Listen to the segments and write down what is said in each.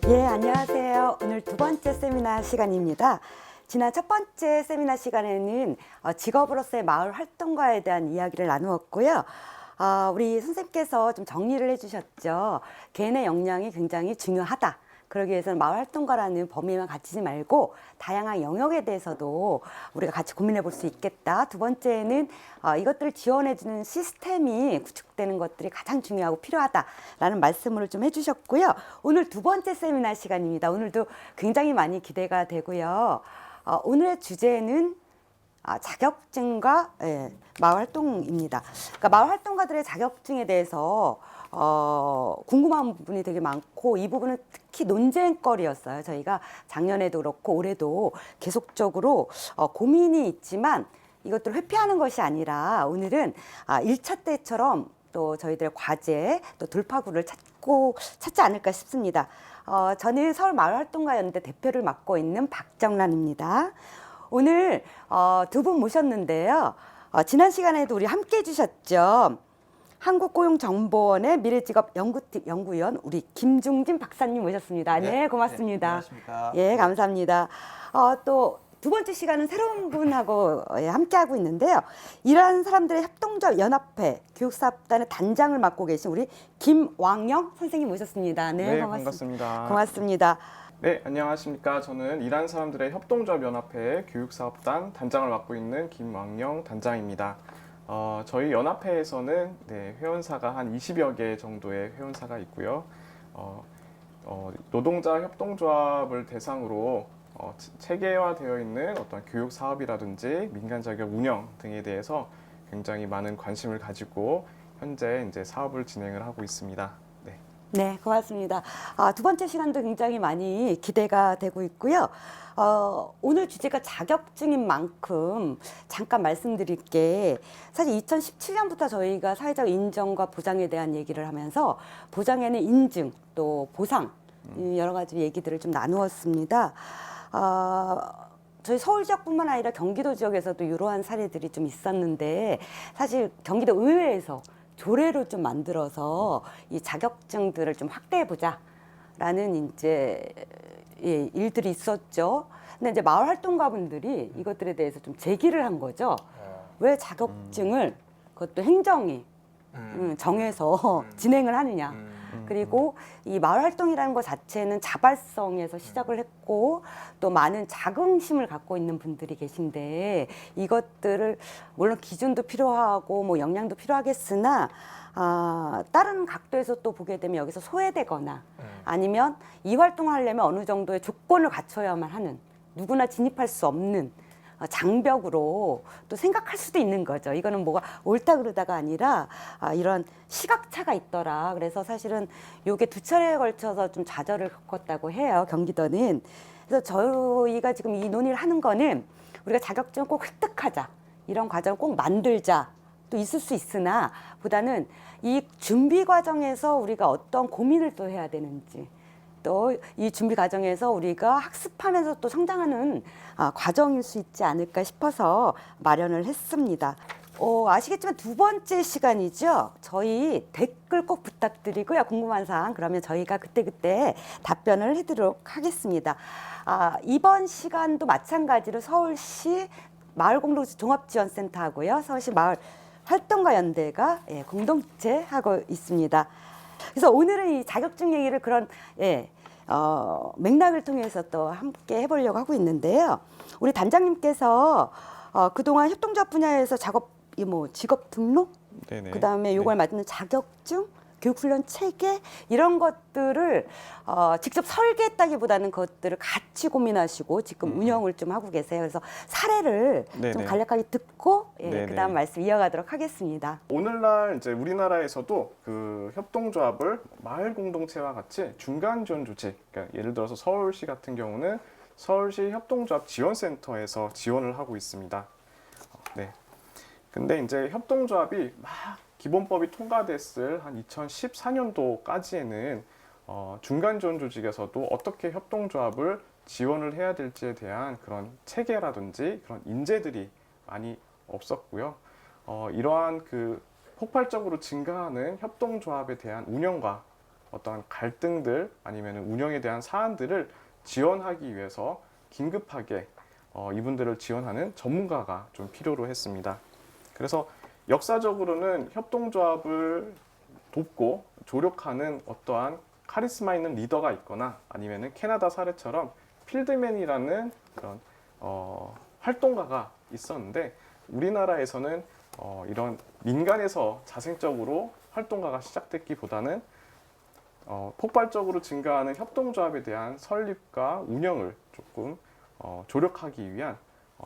예, 안녕하세요. 오늘 두 번째 세미나 시간입니다. 지난 첫 번째 세미나 시간에는 직업으로서의 마을 활동가에 대한 이야기를 나누었고요. 우리 선생님께서 좀 정리를 해주셨죠. 개인의 역량이 굉장히 중요하다. 그러기 위해서는 마을 활동가라는 범위만 갖추지 말고 다양한 영역에 대해서도 우리가 같이 고민해 볼 수 있겠다. 두 번째는 이것들을 지원해주는 시스템이 구축되는 것들이 가장 중요하고 필요하다라는 말씀을 좀 해주셨고요. 오늘 두 번째 세미나 시간입니다. 오늘도 굉장히 많이 기대가 되고요. 오늘의 주제는 자격증과 마을 활동입니다. 그러니까 마을 활동가들의 자격증에 대해서 궁금한 부분이 되게 많고 이 부분은 특히 논쟁거리였어요. 저희가 작년에도 그렇고 올해도 계속적으로 고민이 있지만 이것들을 회피하는 것이 아니라 오늘은 1차 때처럼 또 저희들의 과제 또 돌파구를 찾지 않을까 싶습니다. 저는 서울마을활동가연대 대표를 맡고 있는 박정란입니다. 오늘 두 분 모셨는데요. 지난 시간에도 우리 함께 해주셨죠. 한국고용정보원의 미래직업 연구팀 연구위원 우리 김중진 박사님 모셨습니다. 네, 고맙습니다. 네, 안녕하십니까. 예, 감사합니다. 또 두 번째 시간은 새로운 분하고 함께하고 있는데요. 일하는 사람들의 협동조합 연합회 교육사업단의 단장을 맡고 계신 우리 김왕영 선생님 모셨습니다. 네, 반갑습니다. 고맙습니다. 네, 안녕하십니까. 저는 일하는 사람들의 협동조합 연합회 교육사업단 단장을 맡고 있는 김왕영 단장입니다. 저희 연합회에서는 회원사가 한 20여 개 정도의 회원사가 있고요. 노동자 협동조합을 대상으로 체계화되어 있는 어떤 교육 사업이라든지 민간 자격 운영 등에 대해서 굉장히 많은 관심을 가지고 현재 이제 사업을 진행을 하고 있습니다. 네, 고맙습니다. 두 번째 시간도 굉장히 많이 기대가 되고 있고요. 오늘 주제가 자격증인 만큼 잠깐 말씀드릴게 사실 2017년부터 저희가 사회적 인정과 보장에 대한 얘기를 하면서 보장에는 인증 또 보상 여러 가지 얘기들을 좀 나누었습니다. 저희 서울 지역뿐만 아니라 경기도 지역에서도 이러한 사례들이 좀 있었는데 사실 경기도 의회에서 조례로 좀 만들어서 이 자격증들을 좀 확대해 보자라는 이제 일들이 있었죠. 근데 이제 마을 활동가분들이 이것들에 대해서 좀 제기를 한 거죠. 왜 자격증을 그것도 행정이 정해서 진행을 하느냐. 그리고 이 마을 활동이라는 것 자체는 자발성에서 시작을 했고 또 많은 자긍심을 갖고 있는 분들이 계신데 이것들을 물론 기준도 필요하고 뭐 역량도 필요하겠으나 다른 각도에서 또 보게 되면 여기서 소외되거나 아니면 이 활동을 하려면 어느 정도의 조건을 갖춰야만 하는 누구나 진입할 수 없는 장벽으로 또 생각할 수도 있는 거죠. 이거는 뭐가 옳다 그러다가 아니라 이런 시각차가 있더라. 그래서 사실은 요게 두 차례에 걸쳐서 좀 좌절을 겪었다고 해요. 경기도는. 그래서 저희가 지금 이 논의를 하는 거는 우리가 자격증을 꼭 획득하자. 이런 과정을 꼭 만들자. 또 있을 수 있으나 보다는 이 준비 과정에서 우리가 어떤 고민을 또 해야 되는지 또 이 준비 과정에서 우리가 학습하면서 또 성장하는 과정일 수 있지 않을까 싶어서 마련을 했습니다. 아시겠지만 두 번째 시간이죠. 저희 댓글 꼭 부탁드리고요. 궁금한 사항 그러면 저희가 그때그때 답변을 해드리도록 하겠습니다. 이번 시간도 마찬가지로 서울시 마을공동체 종합지원센터하고요. 서울시 마을 활동가 연대가 공동체 하고 있습니다. 그래서 오늘은 이 자격증 얘기를 그런 맥락을 통해서 또 함께 해보려고 하고 있는데요. 우리 단장님께서 그동안 협동조합 분야에서 직업 등록, 네네. 그다음에 요걸 맞는 자격증, 교육훈련 체계 이런 것들을 직접 설계했다기보다는 그것들을 같이 고민하시고 지금 운영을 좀 하고 계세요. 그래서 사례를 네네. 좀 간략하게 듣고 네네. 그다음 말씀 이어가도록 하겠습니다. 오늘날 이제 우리나라에서도 그 협동조합을 마을 공동체와 같이 중간 지원 조직, 그러니까 예를 들어서 서울시 같은 경우는 서울시 협동조합 지원센터에서 지원을 하고 있습니다. 네. 근데 이제 협동조합이 막 기본법이 통과됐을 한 2014년도까지에는 중간 지원 조직에서도 어떻게 협동조합을 지원을 해야 될지에 대한 그런 체계라든지 그런 인재들이 많이 없었고요. 이러한 그 폭발적으로 증가하는 협동조합에 대한 운영과 어떠한 갈등들 아니면 운영에 대한 사안들을 지원하기 위해서 긴급하게 이분들을 지원하는 전문가가 좀 필요로 했습니다. 그래서 역사적으로는 협동조합을 돕고 조력하는 어떠한 카리스마 있는 리더가 있거나 아니면은 캐나다 사례처럼 필드맨이라는 그런 활동가가 있었는데 우리나라에서는 이런 민간에서 자생적으로 활동가가 시작됐기보다는 폭발적으로 증가하는 협동조합에 대한 설립과 운영을 조금 조력하기 위한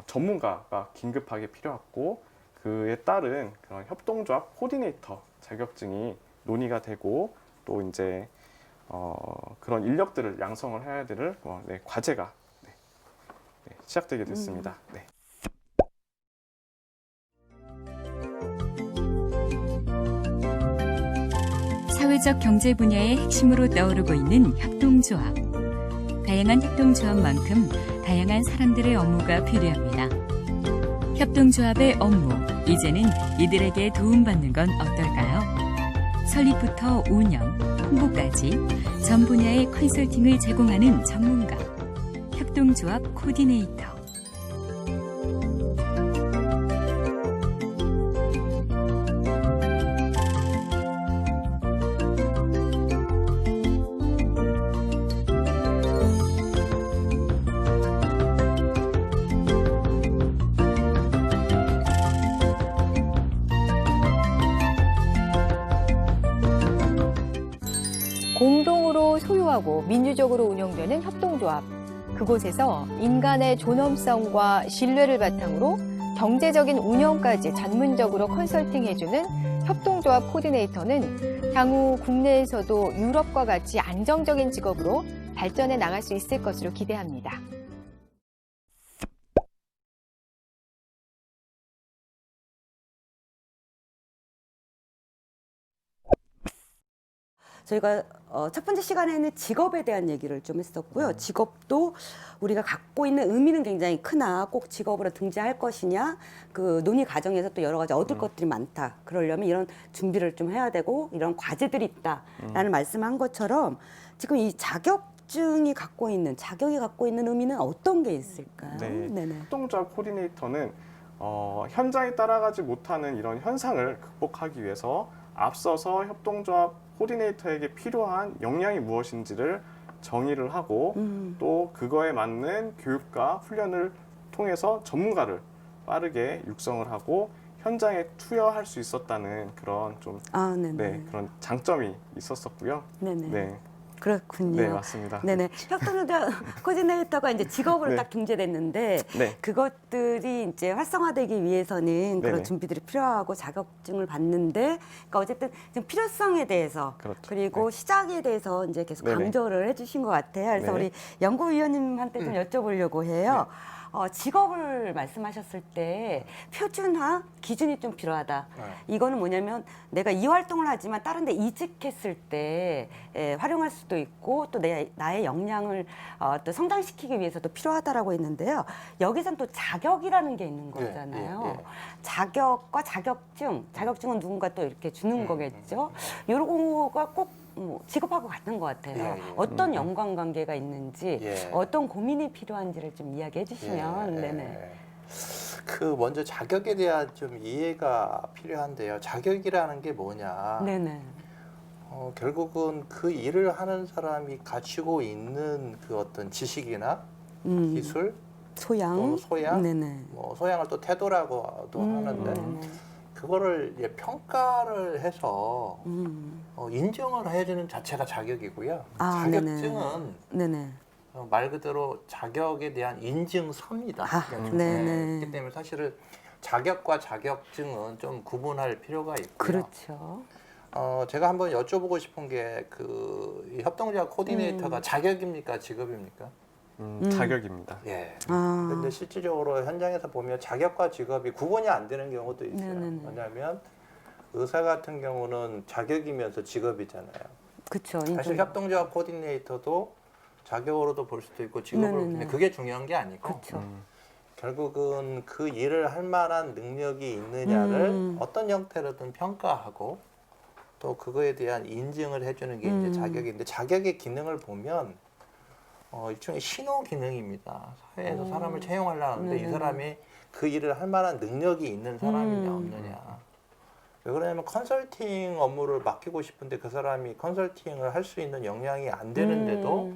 전문가가 긴급하게 필요했고 그에 따른 그런 협동조합 코디네이터 자격증이 논의가 되고 또 이제 그런 인력들을 양성을 해야 될 과제가 시작되게 됐습니다. 네. 사회적 경제 분야의 핵심으로 떠오르고 있는 협동조합. 다양한 협동조합만큼 다양한 사람들의 업무가 필요합니다. 협동조합의 업무, 이제는 이들에게 도움받는 건 어떨까요? 설립부터 운영, 홍보까지 전 분야의 컨설팅을 제공하는 전문가, 협동조합 코디네이터. 공동으로 소유하고 민주적으로 운영되는 협동조합. 그곳에서 인간의 존엄성과 신뢰를 바탕으로 경제적인 운영까지 전문적으로 컨설팅해주는 협동조합 코디네이터는 향후 국내에서도 유럽과 같이 안정적인 직업으로 발전해 나갈 수 있을 것으로 기대합니다. 저희가 첫 번째 시간에는 직업에 대한 얘기를 좀 했었고요. 직업도 우리가 갖고 있는 의미는 굉장히 크나 꼭 직업으로 등재할 것이냐 그 논의 과정에서 또 여러 가지 얻을 것들이 많다. 그러려면 이런 준비를 좀 해야 되고 이런 과제들이 있다라는 말씀한 것처럼 지금 이 자격이 갖고 있는 의미는 어떤 게 있을까요? 네. 네네. 협동조합 코디네이터는 현장에 따라가지 못하는 이런 현상을 극복하기 위해서 앞서서 협동조합 코디네이터에게 필요한 역량이 무엇인지를 정의를 하고 또 그거에 맞는 교육과 훈련을 통해서 전문가를 빠르게 육성을 하고 현장에 투여할 수 있었다는 그런 좀 그런 장점이 있었었고요. 네네. 네. 그렇군요. 네, 맞습니다. 네네. 협동조합 코디네이터가 이제 직업으로 네. 딱 등재됐는데 네. 그것들이 이제 활성화되기 위해서는 그런 네네. 준비들이 필요하고 자격증을 받는데, 그러니까 어쨌든 지금 필요성에 대해서 그렇죠. 그리고 시작에 대해서 이제 계속 네네. 강조를 해주신 것 같아요. 그래서 네. 우리 연구위원님한테 좀 여쭤보려고 해요. 직업을 말씀하셨을 때 표준화 기준이 좀 필요하다. 이거는 뭐냐면 내가 이 활동을 하지만 다른 데 이직했을 때 활용할 수도 있고 또 나의 역량을 또 성장시키기 위해서도 필요하다라고 했는데요. 여기선 또 자격이라는 게 있는 거잖아요. 자격과 자격증은 누군가 또 이렇게 주는 거겠죠. 이런 거가 꼭 직업하고 같은 것 같아요. 어떤 연관관계가 있는지, 어떤 고민이 필요한지를 좀 이야기해 주시면. 네네. 그 먼저 자격에 대한 좀 이해가 필요한데요. 자격이라는 게 뭐냐? 네네. 결국은 그 일을 하는 사람이 갖추고 있는 그 어떤 지식이나 기술, 소양. 네네. 뭐 소양을 또 태도라고도 하는데 그거를 평가를 해서 인정을 해주는 자체가 자격이고요. 자격증은 네네. 말 그대로 자격에 대한 인증서입니다. 그렇기 때문에 사실은 자격과 자격증은 좀 구분할 필요가 있고요. 그렇죠. 제가 한번 여쭤보고 싶은 게 그 협동조합 코디네이터가 자격입니까, 직업입니까? 자격입니다. 예. 그런데 실질적으로 현장에서 보면 자격과 직업이 구분이 안 되는 경우도 있어요. 왜냐하면 의사 같은 경우는 자격이면서 직업이잖아요. 그렇죠. 사실 협동조합 코디네이터도 자격으로도 볼 수도 있고 직업으로 보는데 그게 중요한 게 아니고 그렇죠. 결국은 그 일을 할 만한 능력이 있느냐를 어떤 형태로든 평가하고 또 그거에 대한 인증을 해주는 게 이제 자격인데 자격의 기능을 보면 일종의 신호 기능입니다. 사회에서 사람을 채용하려고 하는데 이 사람이 그 일을 할 만한 능력이 있는 사람이냐 없느냐. 왜 그러냐면 컨설팅 업무를 맡기고 싶은데 그 사람이 컨설팅을 할 수 있는 역량이 안 되는데도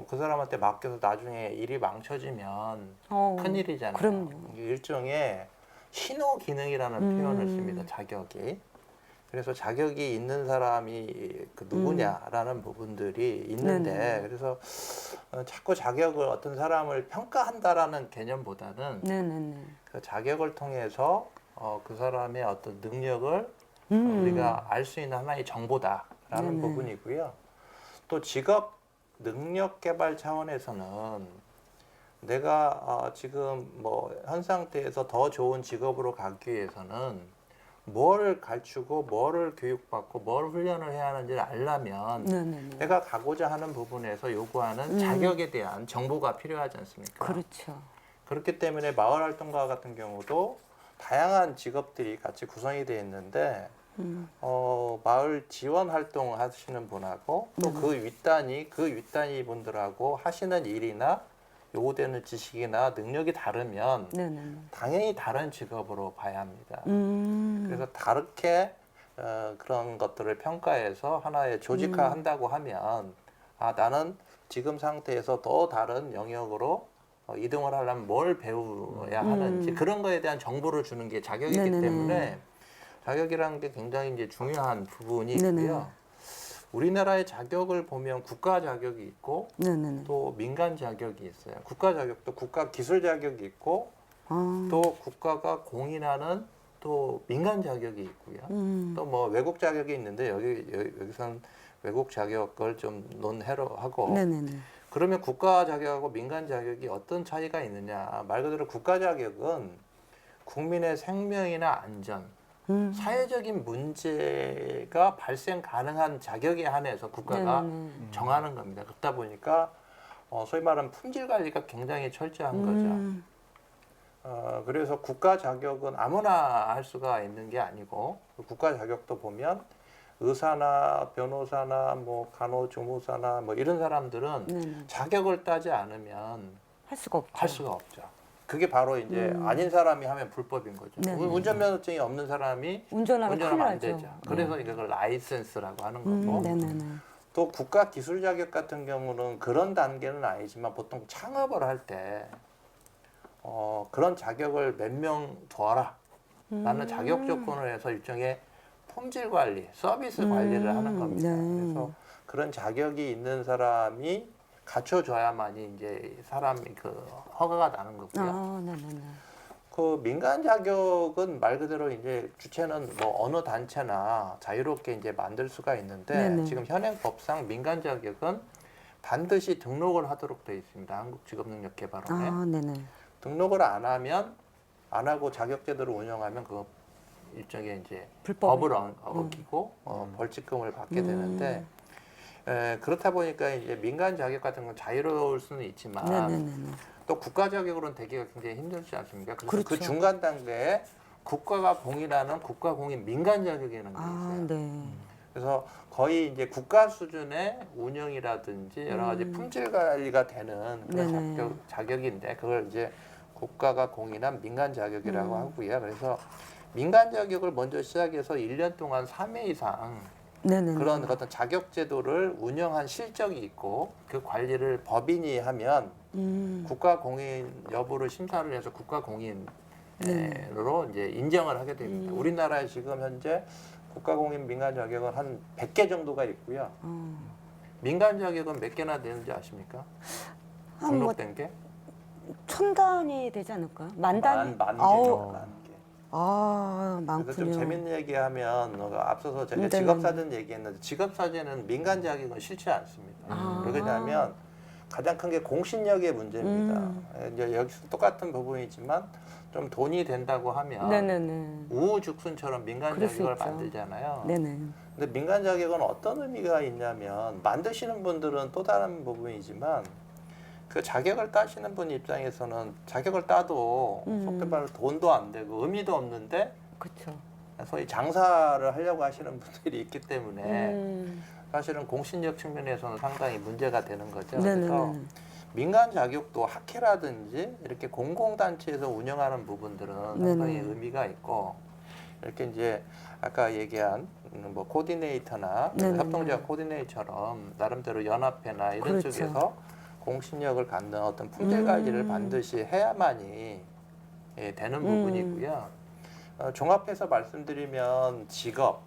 그 사람한테 맡겨서 나중에 일이 망쳐지면 큰일이잖아요. 그럼요. 이게 일종의 신호 기능이라는 표현을 씁니다. 자격이. 그래서 자격이 있는 사람이 그 누구냐라는 부분들이 있는데 네네. 그래서 자꾸 자격을 어떤 사람을 평가한다라는 개념보다는 네네네. 그 자격을 통해서 그 사람의 어떤 능력을 우리가 알 수 있는 하나의 정보다라는 네네. 부분이고요. 또 직업 능력 개발 차원에서는 내가 지금 뭐 현 상태에서 더 좋은 직업으로 가기 위해서는 뭘 갖추고 뭐를 교육받고 뭘 훈련을 해야 하는지를 알려면 네네네. 내가 가고자 하는 부분에서 요구하는 자격에 대한 정보가 필요하지 않습니까? 그렇죠. 그렇기 때문에 마을활동가 같은 경우도 다양한 직업들이 같이 구성이 되어 있는데 마을 지원 활동 하시는 분하고 또 그 윗단위 분들하고 하시는 일이나 요구되는 지식이나 능력이 다르면 네네네. 당연히 다른 직업으로 봐야 합니다. 음. 그래서 다르게 그런 것들을 평가해서 하나의 조직화한다고 하면 나는 지금 상태에서 더 다른 영역으로 이동을 하려면 뭘 배워야 하는지 그런 거에 대한 정보를 주는 게 자격이기 네네네. 때문에 자격이라는 게 굉장히 이제 중요한 부분이 네네. 있고요. 우리나라의 자격을 보면 국가 자격이 있고 네네네. 또 민간 자격이 있어요. 국가 자격도 국가 기술 자격이 있고 아. 또 국가가 공인하는 또 민간 자격이 있고요. 또 뭐 외국 자격이 있는데 여기선 외국 자격을 좀 논해로 하고 네네네. 그러면 국가 자격하고 민간 자격이 어떤 차이가 있느냐. 말 그대로 국가 자격은 국민의 생명이나 안전, 사회적인 문제가 발생 가능한 자격에 한해서 국가가 네네네. 정하는 겁니다. 그렇다 보니까 소위 말하는 품질 관리가 굉장히 철저한 거죠. 그래서 국가 자격은 아무나 할 수가 있는 게 아니고 국가 자격도 보면 의사나 변호사나 뭐 간호조무사나 뭐 이런 사람들은 네네. 자격을 따지 않으면 할 수가 없죠. 할 수가 없죠. 그게 바로 이제 아닌 사람이 하면 불법인 거죠. 네네. 운전면허증이 없는 사람이 운전하면 큰일 운전하면 안 나죠. 되죠. 그래서 이걸 라이센스라고 하는 거고 네네네. 또 국가 기술 자격 같은 경우는 그런 단계는 아니지만 보통 창업을 할 때 그런 자격을 몇 명 둬라 라는 자격 조건을 해서 일종의 품질 관리, 서비스 관리를 하는 겁니다. 네. 그래서 그런 자격이 있는 사람이 갖춰줘야만이 이제 사람이 그 허가가 나는 거고요. 아, 네네네. 그 민간 자격은 말 그대로 이제 주체는 뭐 어느 단체나 자유롭게 이제 만들 수가 있는데 네네. 지금 현행 법상 민간 자격은 반드시 등록을 하도록 되어 있습니다. 한국직업능력개발원에. 아, 네네. 등록을 안 하면 안 하고 자격제도를 운영하면 그 일종의 이제 불법. 법을 어기고 벌칙금을 받게 되는데 그렇다 보니까 이제 민간 자격 같은 건 자유로울 수는 있지만 네네네. 또 국가 자격으로는 되기가 굉장히 힘들지 않습니까? 그래서 그 그렇죠. 중간 단계에 국가가 공인하는 국가 공인 민간 자격이라는 게 있어요. 아, 네. 그래서 거의 이제 국가 수준의 운영이라든지 여러 가지 품질 관리가 되는 그런 네네. 자격인데 그걸 이제 국가가 공인한 민간 자격이라고 하고요. 그래서 민간 자격을 먼저 시작해서 1년 동안 3회 이상 네네네. 그런 어떤 자격 제도를 운영한 실적이 있고 그 관리를 법인이 하면 국가 공인 여부를 심사를 해서 국가 공인으로 이제 인정을 하게 됩니다. 우리나라에 지금 현재 국가 공인 민간 자격은 한 100개 정도가 있고요. 민간 자격은 몇 개나 되는지 아십니까? 한 뭐 등록된 게? 1000단위 되지 않을까요? 만 단위? 만 개. 아우. 만 개. 아, 그래서 좀 많군요. 재밌는 얘기하면 앞서서 제가 네네. 직업사진 얘기했는데 직업사진은 민간 자격은 싫지 않습니다. 아. 왜 그러냐면 가장 큰 게 공신력의 문제입니다. 이제 여기서 똑같은 부분이지만 좀 돈이 된다고 하면 네네네. 우후죽순처럼 민간 그럴 수 자격을 있죠. 만들잖아요. 네네. 근데 민간 자격은 어떤 의미가 있냐면 만드시는 분들은 또 다른 부분이지만 그 자격을 따시는 분 입장에서는 자격을 따도 속된 말로 돈도 안 되고 의미도 없는데 그렇죠. 소위 장사를 하려고 하시는 분들이 있기 때문에 음. 사실은 공신력 측면에서는 상당히 문제가 되는 거죠. 네네네. 그래서 민간 자격도 학회라든지 이렇게 공공단체에서 운영하는 부분들은 상당히 네네. 의미가 있고 이렇게 이제 아까 얘기한 뭐 코디네이터나 네네네. 협동조합 코디네이터처럼 나름대로 연합회나 이런 그렇죠. 쪽에서 공신력을 갖는 어떤 품질 관리를 음. 반드시 해야만이 예, 되는 부분이고요. 종합해서 말씀드리면 직업,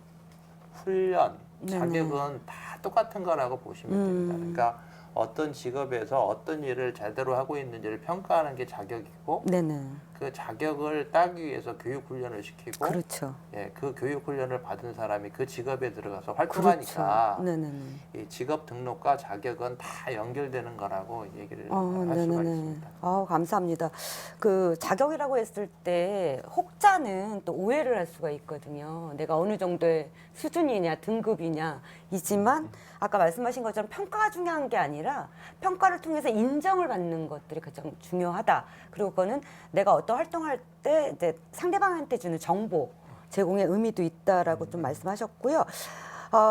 훈련, 네네. 자격은 다 똑같은 거라고 보시면 됩니다. 그러니까 어떤 직업에서 어떤 일을 제대로 하고 있는지를 평가하는 게 자격이고 네네. 그 자격을 따기 위해서 교육 훈련을 시키고 그렇죠. 예, 그 교육 훈련을 받은 사람이 그 직업에 들어가서 그렇죠. 활동하니까 네네네. 이 직업 등록과 자격은 다 연결되는 거라고 얘기를 할 수가 네네네. 있습니다. 감사합니다. 그 자격이라고 했을 때 혹자는 또 오해를 할 수가 있거든요. 내가 어느 정도의 수준이냐, 등급이냐이지만 아까 말씀하신 것처럼 평가가 중요한 게 아니라 평가를 통해서 인정을 받는 것들이 가장 중요하다. 그리고 그거는 내가 어떤 활동할 때 이제 상대방한테 주는 정보 제공의 의미도 있다라고 좀 말씀하셨고요.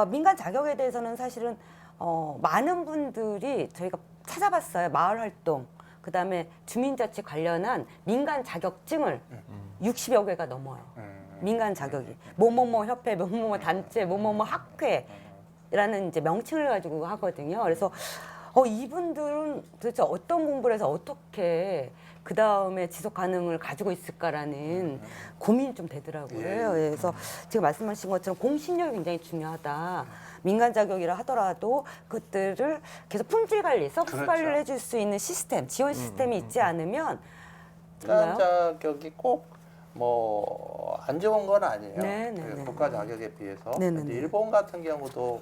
민간 자격에 대해서는 사실은 많은 분들이 저희가 찾아봤어요. 마을 활동, 그다음에 주민자치 관련한 민간 자격증을 60여 개가 넘어요. 민간 자격이 뭐뭐뭐 협회, 뭐뭐뭐 단체, 뭐뭐뭐 학회라는 이제 명칭을 가지고 하거든요. 그래서 이분들은 도대체 어떤 공부를 해서 어떻게 그 다음에 지속 가능을 가지고 있을까라는 고민이 좀 되더라고요. 그래서 지금 말씀하신 것처럼 공신력이 굉장히 중요하다. 민간 자격이라 하더라도 그것들을 계속 품질 관리, 서비스 그렇죠. 관리를 해줄 수 있는 시스템, 지원 시스템이 있지 않으면 민간 정말요? 자격이 꼭 뭐 안 좋은 건 아니에요. 네네네. 그 국가 자격에 비해서. 네네네. 근데 일본 같은 경우도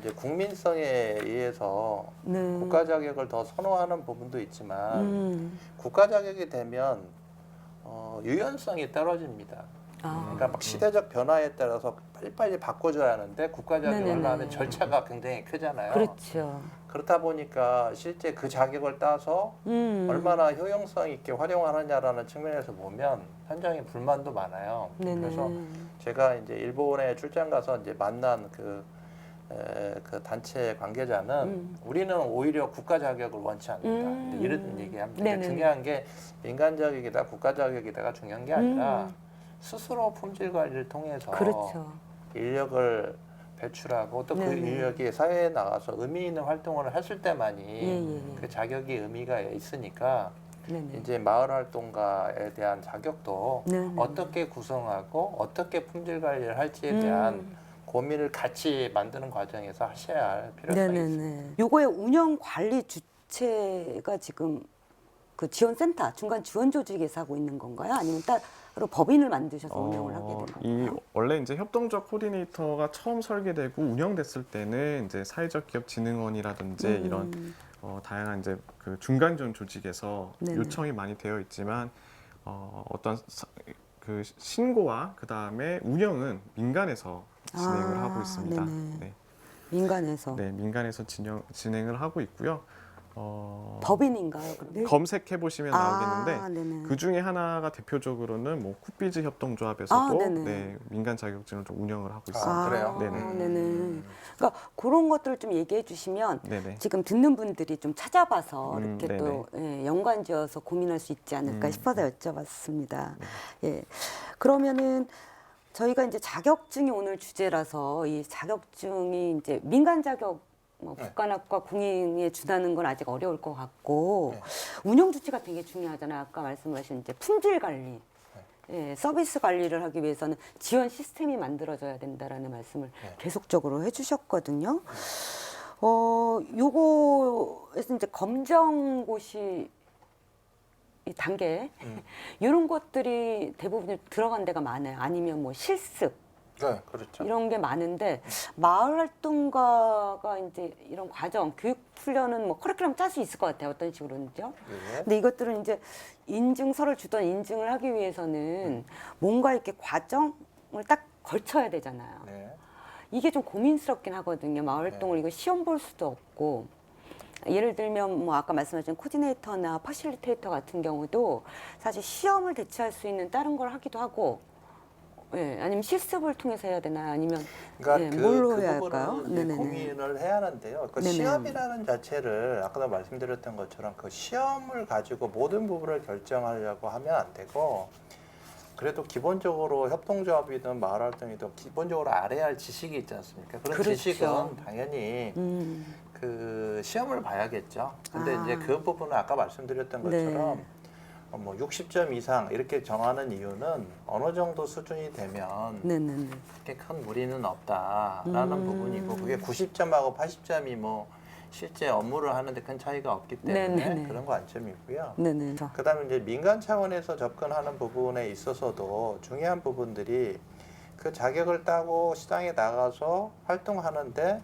이제 국민성에 의해서 네. 국가 자격을 더 선호하는 부분도 있지만 음. 국가 자격이 되면 유연성이 떨어집니다. 그러니까 막 시대적 변화에 따라서 빨리빨리 바꿔줘야 하는데 국가 자격을 네네네. 하면 절차가 굉장히 크잖아요. 그렇죠. 그렇다 보니까 실제 그 자격을 따서 얼마나 효용성 있게 활용하느냐라는 측면에서 보면 현장에 불만도 많아요. 네네. 그래서 제가 이제 일본에 출장 가서 이제 만난 그 단체 관계자는 우리는 오히려 국가 자격을 원치 않는다. 근데 이런 얘기합니다. 네네. 중요한 게 민간 자격이다, 국가 자격이다가 중요한 게 아니라 스스로 품질 관리를 통해서 그렇죠. 인력을 배출하고 또 그 네네. 인력이 사회에 나가서 의미 있는 활동을 했을 때만이 예. 그 자격이 의미가 있으니까 네네. 이제 마을 활동가에 대한 자격도 네네. 어떻게 구성하고 어떻게 품질 관리를 할지에 대한 고민을 같이 만드는 과정에서 하셔야 할 필요성이 있습니다. 네네네. 요거의 운영 관리 주체가 지금 그 지원센터 중간 지원 조직에서 하고 있는 건가요? 아니면 따로 법인을 만드셔서 운영을 하게 된 건가요? 원래 이제 협동조합 코디네이터가 처음 설계되고 운영됐을 때는 이제 사회적 기업 진흥원이라든지 이런 다양한 이제 그 중간 지원 조직에서 네네. 요청이 많이 되어 있지만 어떤 그 신고와 그 다음에 운영은 민간에서 진행을 하고 있습니다. 네네. 네. 민간에서 민간에서 진행을 하고 있고요. 법인인가요? 근데? 검색해 보시면 나오겠는데 네네. 그 중에 하나가 대표적으로는 뭐 쿠비즈 협동조합에서도 네네. 민간 자격증을 좀 운영을 하고 있습니다. 그래요? 네네. 네네. 그러니까 그런 것들을 좀 얘기해 주시면 네네. 지금 듣는 분들이 좀 찾아봐서 이렇게 네네. 또 연관지어서 고민할 수 있지 않을까 싶어서 여쭤봤습니다. 예. 그러면은 저희가 이제 자격증이 오늘 주제라서 이 자격증이 이제 민간 자격 뭐 국가납과 공인에 준하는 건 아직 어려울 것 같고 운영 주체 같은 게 중요하잖아요. 아까 말씀하신 이제 품질 관리, 서비스 관리를 하기 위해서는 지원 시스템이 만들어져야 된다라는 말씀을 계속적으로 해주셨거든요. 요거에서 이제 검정고시 이 단계 이런 것들이 대부분 들어간 데가 많아요. 아니면 뭐 실습. 네, 그렇죠. 이런 게 많은데 마을 활동가가 이제 이런 과정 교육 훈련은 뭐 커리큘럼 짤 수 있을 것 같아요. 어떤 식으로는요. 네. 근데 이것들은 이제 인증서를 주던 인증을 하기 위해서는 뭔가 이렇게 과정을 딱 걸쳐야 되잖아요. 네. 이게 좀 고민스럽긴 하거든요. 마을 활동을 이거 시험 볼 수도 없고. 예를 들면 뭐 아까 말씀하신 코디네이터나 퍼실리테이터 같은 경우도 사실 시험을 대체할 수 있는 다른 걸 하기도 하고 예, 아니면 실습을 통해서 해야 되나 아니면 그러니까 예, 뭘로 그 해야 할까요? 부분은 이제 네네네. 고민을 해야 하는데요. 그 네네. 시험이라는 자체를 아까도 말씀드렸던 것처럼 그 시험을 가지고 모든 부분을 결정하려고 하면 안 되고 그래도 기본적으로 협동조합이든 마을활동이든 기본적으로 알아야 할 지식이 있지 않습니까? 그런 그렇죠. 지식은 당연히 음, 그 시험을 봐야겠죠. 근데 아. 이제 그 부분은 아까 말씀드렸던 것처럼 네. 뭐 60점 이상 이렇게 정하는 이유는 어느 정도 수준이 되면 네네네. 그렇게 큰 무리는 없다라는 부분이고 그게 90점하고 80점이 뭐 실제 업무를 하는데 큰 차이가 없기 때문에 네네네. 그런 관점이고요. 네네. 그다음에 이제 민간 차원에서 접근하는 부분에 있어서도 중요한 부분들이 그 자격을 따고 시장에 나가서 활동하는데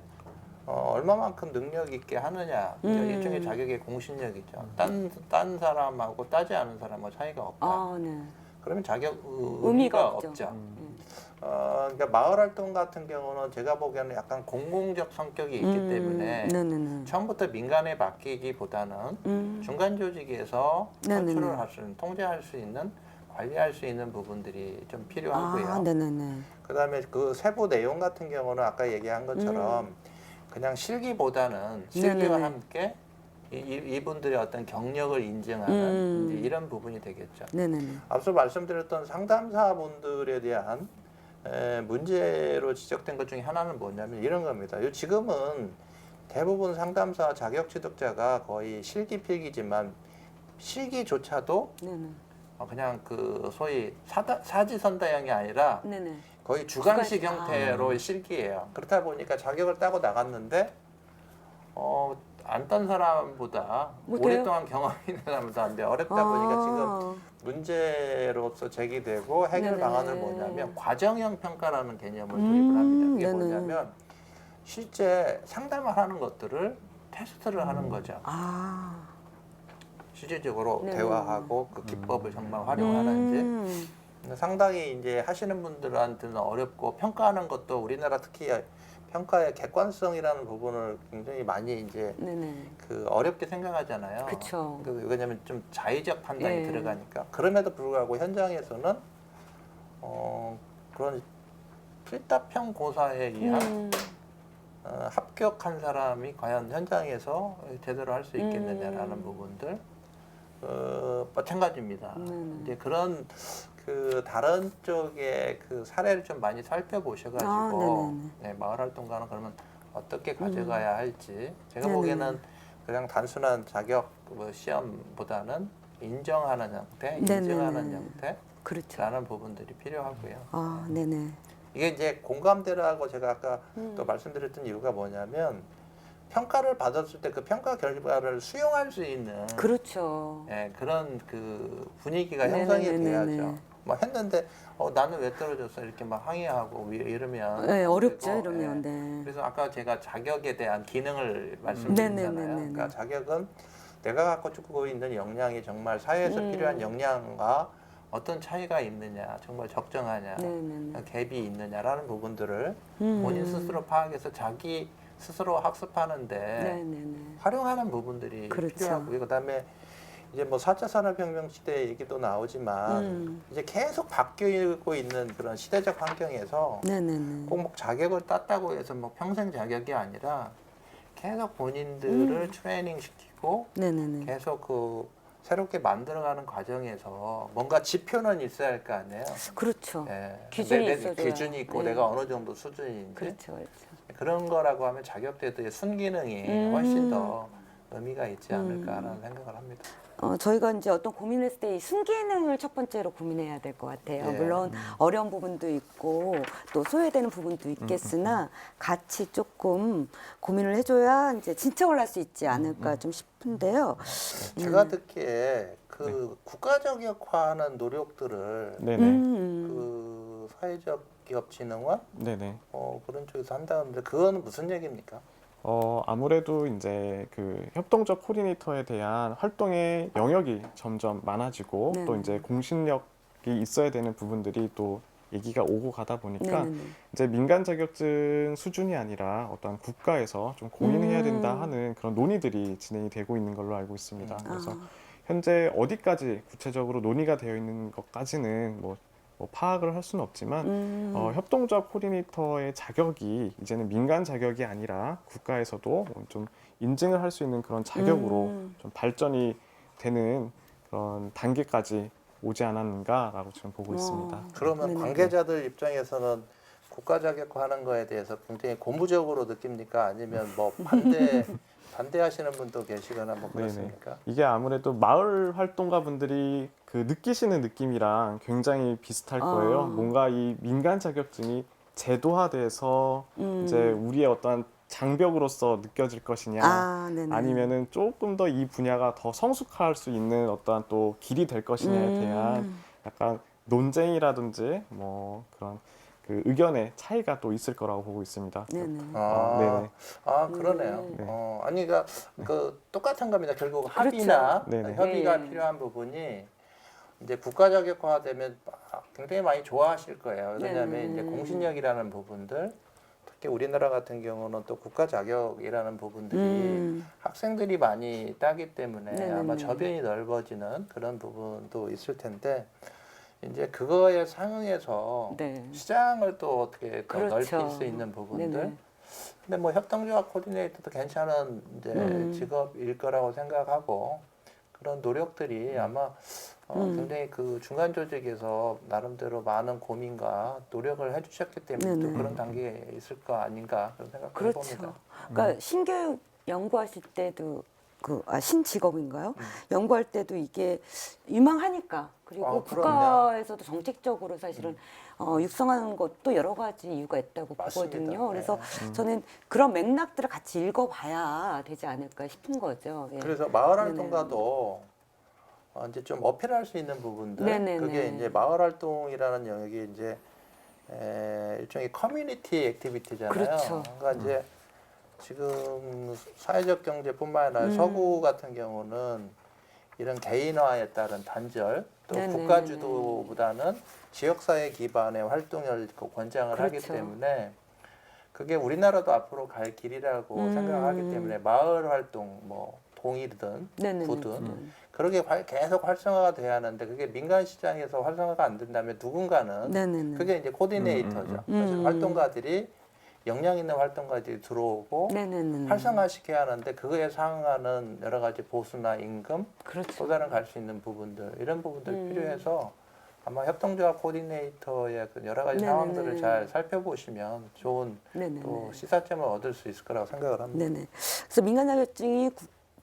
얼마만큼 능력 있게 하느냐 일종의 자격의 공신력이죠. 딴 사람하고 따지 않은 사람하고 차이가 없다. 아, 네. 그러면 자격 의미가 의미가 없죠. 없죠. 그러니까 마을 활동 같은 경우는 제가 보기에는 약간 공공적 성격이 있기 때문에 네네네. 처음부터 민간에 맡기기보다는 중간 조직에서 네네네. 컨트롤 할 수 있는, 통제할 수 있는, 관리할 수 있는 부분들이 좀 필요하고요. 아, 네네네. 그다음에 그 세부 내용 같은 경우는 아까 얘기한 것처럼 그냥 실기보다는 실기와 네네네. 함께 이분들의 어떤 경력을 인정하는 이제 이런 부분이 되겠죠. 네네네. 앞서 말씀드렸던 상담사분들에 대한 문제로 지적된 것 중에 하나는 뭐냐면 이런 겁니다. 지금은 대부분 상담사 자격 취득자가 거의 실기필기지만 실기조차도 네네. 그냥 그 소위 사지선다형이 아니라 네네. 거의 주관식 주관식. 형태로 실기예요. 그렇다 보니까 자격을 따고 나갔는데 안 딴 사람보다 못해요? 오랫동안 경험이 있는 사람보다 안 돼. 어렵다 보니까 지금 문제로서 제기되고 해결 네네. 방안을 뭐냐면 과정형 평가라는 개념을 도입을 합니다. 그게 네네. 뭐냐면 실제 상담을 하는 것들을 테스트를 하는 거죠. 아. 실질적으로 네네. 대화하고 그 기법을 정말 활용하는지 상당히 이제 하시는 분들한테는 어렵고 평가하는 것도 우리나라 특히 평가의 객관성이라는 부분을 굉장히 많이 이제 네네. 그 어렵게 생각하잖아요. 그쵸. 왜냐하면 좀 자의적 판단이 예. 들어가니까. 그럼에도 불구하고 현장에서는 그런 필답형 고사에 의한 합격한 사람이 과연 현장에서 제대로 할 수 있겠느냐라는 부분들 마찬가지입니다. 이제 그런 그 다른 쪽의 그 사례를 좀 많이 살펴보셔가지고 아, 네, 마을활동가는 그러면 어떻게 가져가야 할지 제가 네네네. 보기에는 그냥 단순한 자격 뭐 시험보다는 인정하는 형태, 네네네. 인증하는 형태라는 그렇죠. 부분들이 필요하고요. 아, 네네. 이게 이제 공감대라고 제가 아까 또 말씀드렸던 이유가 뭐냐면 평가를 받았을 때 그 평가 결과를 수용할 수 있는 그렇죠. 그런 그 분위기가 네네네네네. 형성이 돼야죠. 막 했는데 나는 왜 떨어졌어 이렇게 막 항의하고 이러면 네, 어렵죠, 그리고, 이러면. 네. 그래서 아까 제가 자격에 대한 기능을 말씀드렸잖아요. 네네네네네. 그러니까 자격은 내가 갖고 있는 역량이 정말 사회에서 필요한 역량과 어떤 차이가 있느냐, 정말 적정하냐, 네네네. 갭이 있느냐라는 부분들을 본인 스스로 파악해서 자기 스스로 학습하는데 네네네. 활용하는 부분들이 그렇죠. 필요하고요. 그다음에 이제 뭐 4차 산업혁명 시대 얘기도 나오지만 이제 계속 바뀌고 있는 그런 시대적 환경에서 네네네. 꼭 뭐 자격을 땄다고 해서 뭐 평생 자격이 아니라 계속 본인들을 트레이닝 시키고 네네네. 계속 그 새롭게 만들어가는 과정에서 뭔가 지표는 있어야 할 거 아니에요. 그렇죠. 예. 기준이 내 있어줘야. 기준이 있고 네. 내가 어느 정도 수준인지 그렇죠, 그렇죠. 그런 거라고 하면 자격제도의 순기능이 훨씬 더 의미가 있지 않을까라는 생각을 합니다. 저희가 이제 어떤 고민을 했을 때 이 순기능을 첫 번째로 고민해야 될 것 같아요. 예. 물론 어려운 부분도 있고 또 소외되는 부분도 있겠으나 같이 조금 고민을 해줘야 이제 진척을 할 수 있지 않을까 좀 싶은데요. 제가 듣기에 그 국가적역화하는 노력들을 네네. 그 사회적 기업 진흥원 네네. 그런 쪽에서 한다는데 그거는 무슨 얘기입니까? 아무래도 이제 그 협동적 코디네이터에 대한 활동의 영역이 점점 많아지고 네네. 또 이제 공신력이 있어야 되는 부분들이 또 얘기가 오고 가다 보니까 네네네. 이제 민간 자격증 수준이 아니라 어떤 국가에서 좀 고민해야 된다 하는 그런 논의들이 진행이 되고 있는 걸로 알고 있습니다. 그래서 현재 어디까지 구체적으로 논의가 되어 있는 것까지는 뭐 뭐 파악을 할 수는 없지만 협동조합 코디네이터의 자격이 이제는 민간 자격이 아니라 국가에서도 좀 인증을 할 수 있는 그런 자격으로 좀 발전이 되는 그런 단계까지 오지 않았는가라고 지금 보고 있습니다. 그러면 네네. 관계자들 입장에서는 국가 자격화하는 거에 대해서 굉장히 고무적으로 느낍니까? 아니면 뭐 반대하시는 분도 계시거나 뭐 그렇습니까? 이게 아무래도 마을 활동가 분들이 그 느끼시는 느낌이랑 굉장히 비슷할 거예요. 뭔가 이 민간 자격증이 제도화돼서 이제 우리의 어떤 장벽으로서 느껴질 것이냐, 네네. 아니면은 조금 더 이 분야가 더 성숙할 수 있는 어떠한 또 길이 될 것이냐에 대한 약간 논쟁이라든지 뭐 그런 그 의견의 차이가 또 있을 거라고 보고 있습니다. 네네. 네네. 그러네요. 네. 아니, 그러니까 그 똑같은 겁니다. 결국 그렇죠. 합의나 네네. 협의가 네. 필요한 부분이 이제 국가 자격화되면 굉장히 많이 좋아하실 거예요. 왜냐하면 네네. 이제 공신력이라는 부분들, 특히 우리나라 같은 경우는 또 국가 자격이라는 부분들이 학생들이 많이 따기 때문에 네네네. 아마 저변이 넓어지는 그런 부분도 있을 텐데, 이제 그거에 상응해서 네. 시장을 또 어떻게 더 그렇죠. 넓힐 수 있는 부분들. 네네. 근데 뭐 협동조합 코디네이터도 괜찮은 이제 직업일 거라고 생각하고, 그런 노력들이 아마 굉장히 그 중간 조직에서 나름대로 많은 고민과 노력을 해주셨기 때문에 또 네네. 그런 단계에 있을 거 아닌가 그런 생각을 그렇죠. 해봅니다. 그러니까 신교육 연구하실 때도 신직업인가요? 연구할 때도 이게 유망하니까 그리고 그럼요. 국가에서도 정책적으로 사실은 육성하는 것도 여러 가지 이유가 있다고 맞습니다. 보거든요. 그래서 네. 저는 그런 맥락들을 같이 읽어봐야 되지 않을까 싶은 거죠. 예. 그래서 마을 네네. 활동가도 이제 좀 어필할 수 있는 부분들, 네네네. 그게 이제 마을 활동이라는 영역이 이제 일종의 커뮤니티 액티비티잖아요. 그렇죠. 그러니까 이제 지금 사회적 경제뿐만 아니라 서구 같은 경우는 이런 개인화에 따른 단절, 또 네네네네. 국가 주도보다는 지역사회 기반의 활동을 권장을 하기 그렇죠. 때문에 그게 우리나라도 앞으로 갈 길이라고 생각하기 때문에 마을 활동, 뭐 동이든 네네네. 부든 그렇게 계속 활성화가 돼야 하는데, 그게 민간 시장에서 활성화가 안 된다면 누군가는 네네네. 그게 이제 코디네이터죠. 사실 활동가들이 역량 있는 활동가들이 들어오고 네네네. 활성화시켜야 하는데, 그거에 상응하는 여러 가지 보수나 임금, 그렇죠. 또 다른 갈 수 있는 부분들, 이런 부분들 필요해서 아마 협동조합 코디네이터의 그 여러 가지 네네네. 상황들을 잘 살펴보시면 좋은 네네네. 또 시사점을 얻을 수 있을 거라고 생각을 합니다. 네네. 그래서 민간 자격증이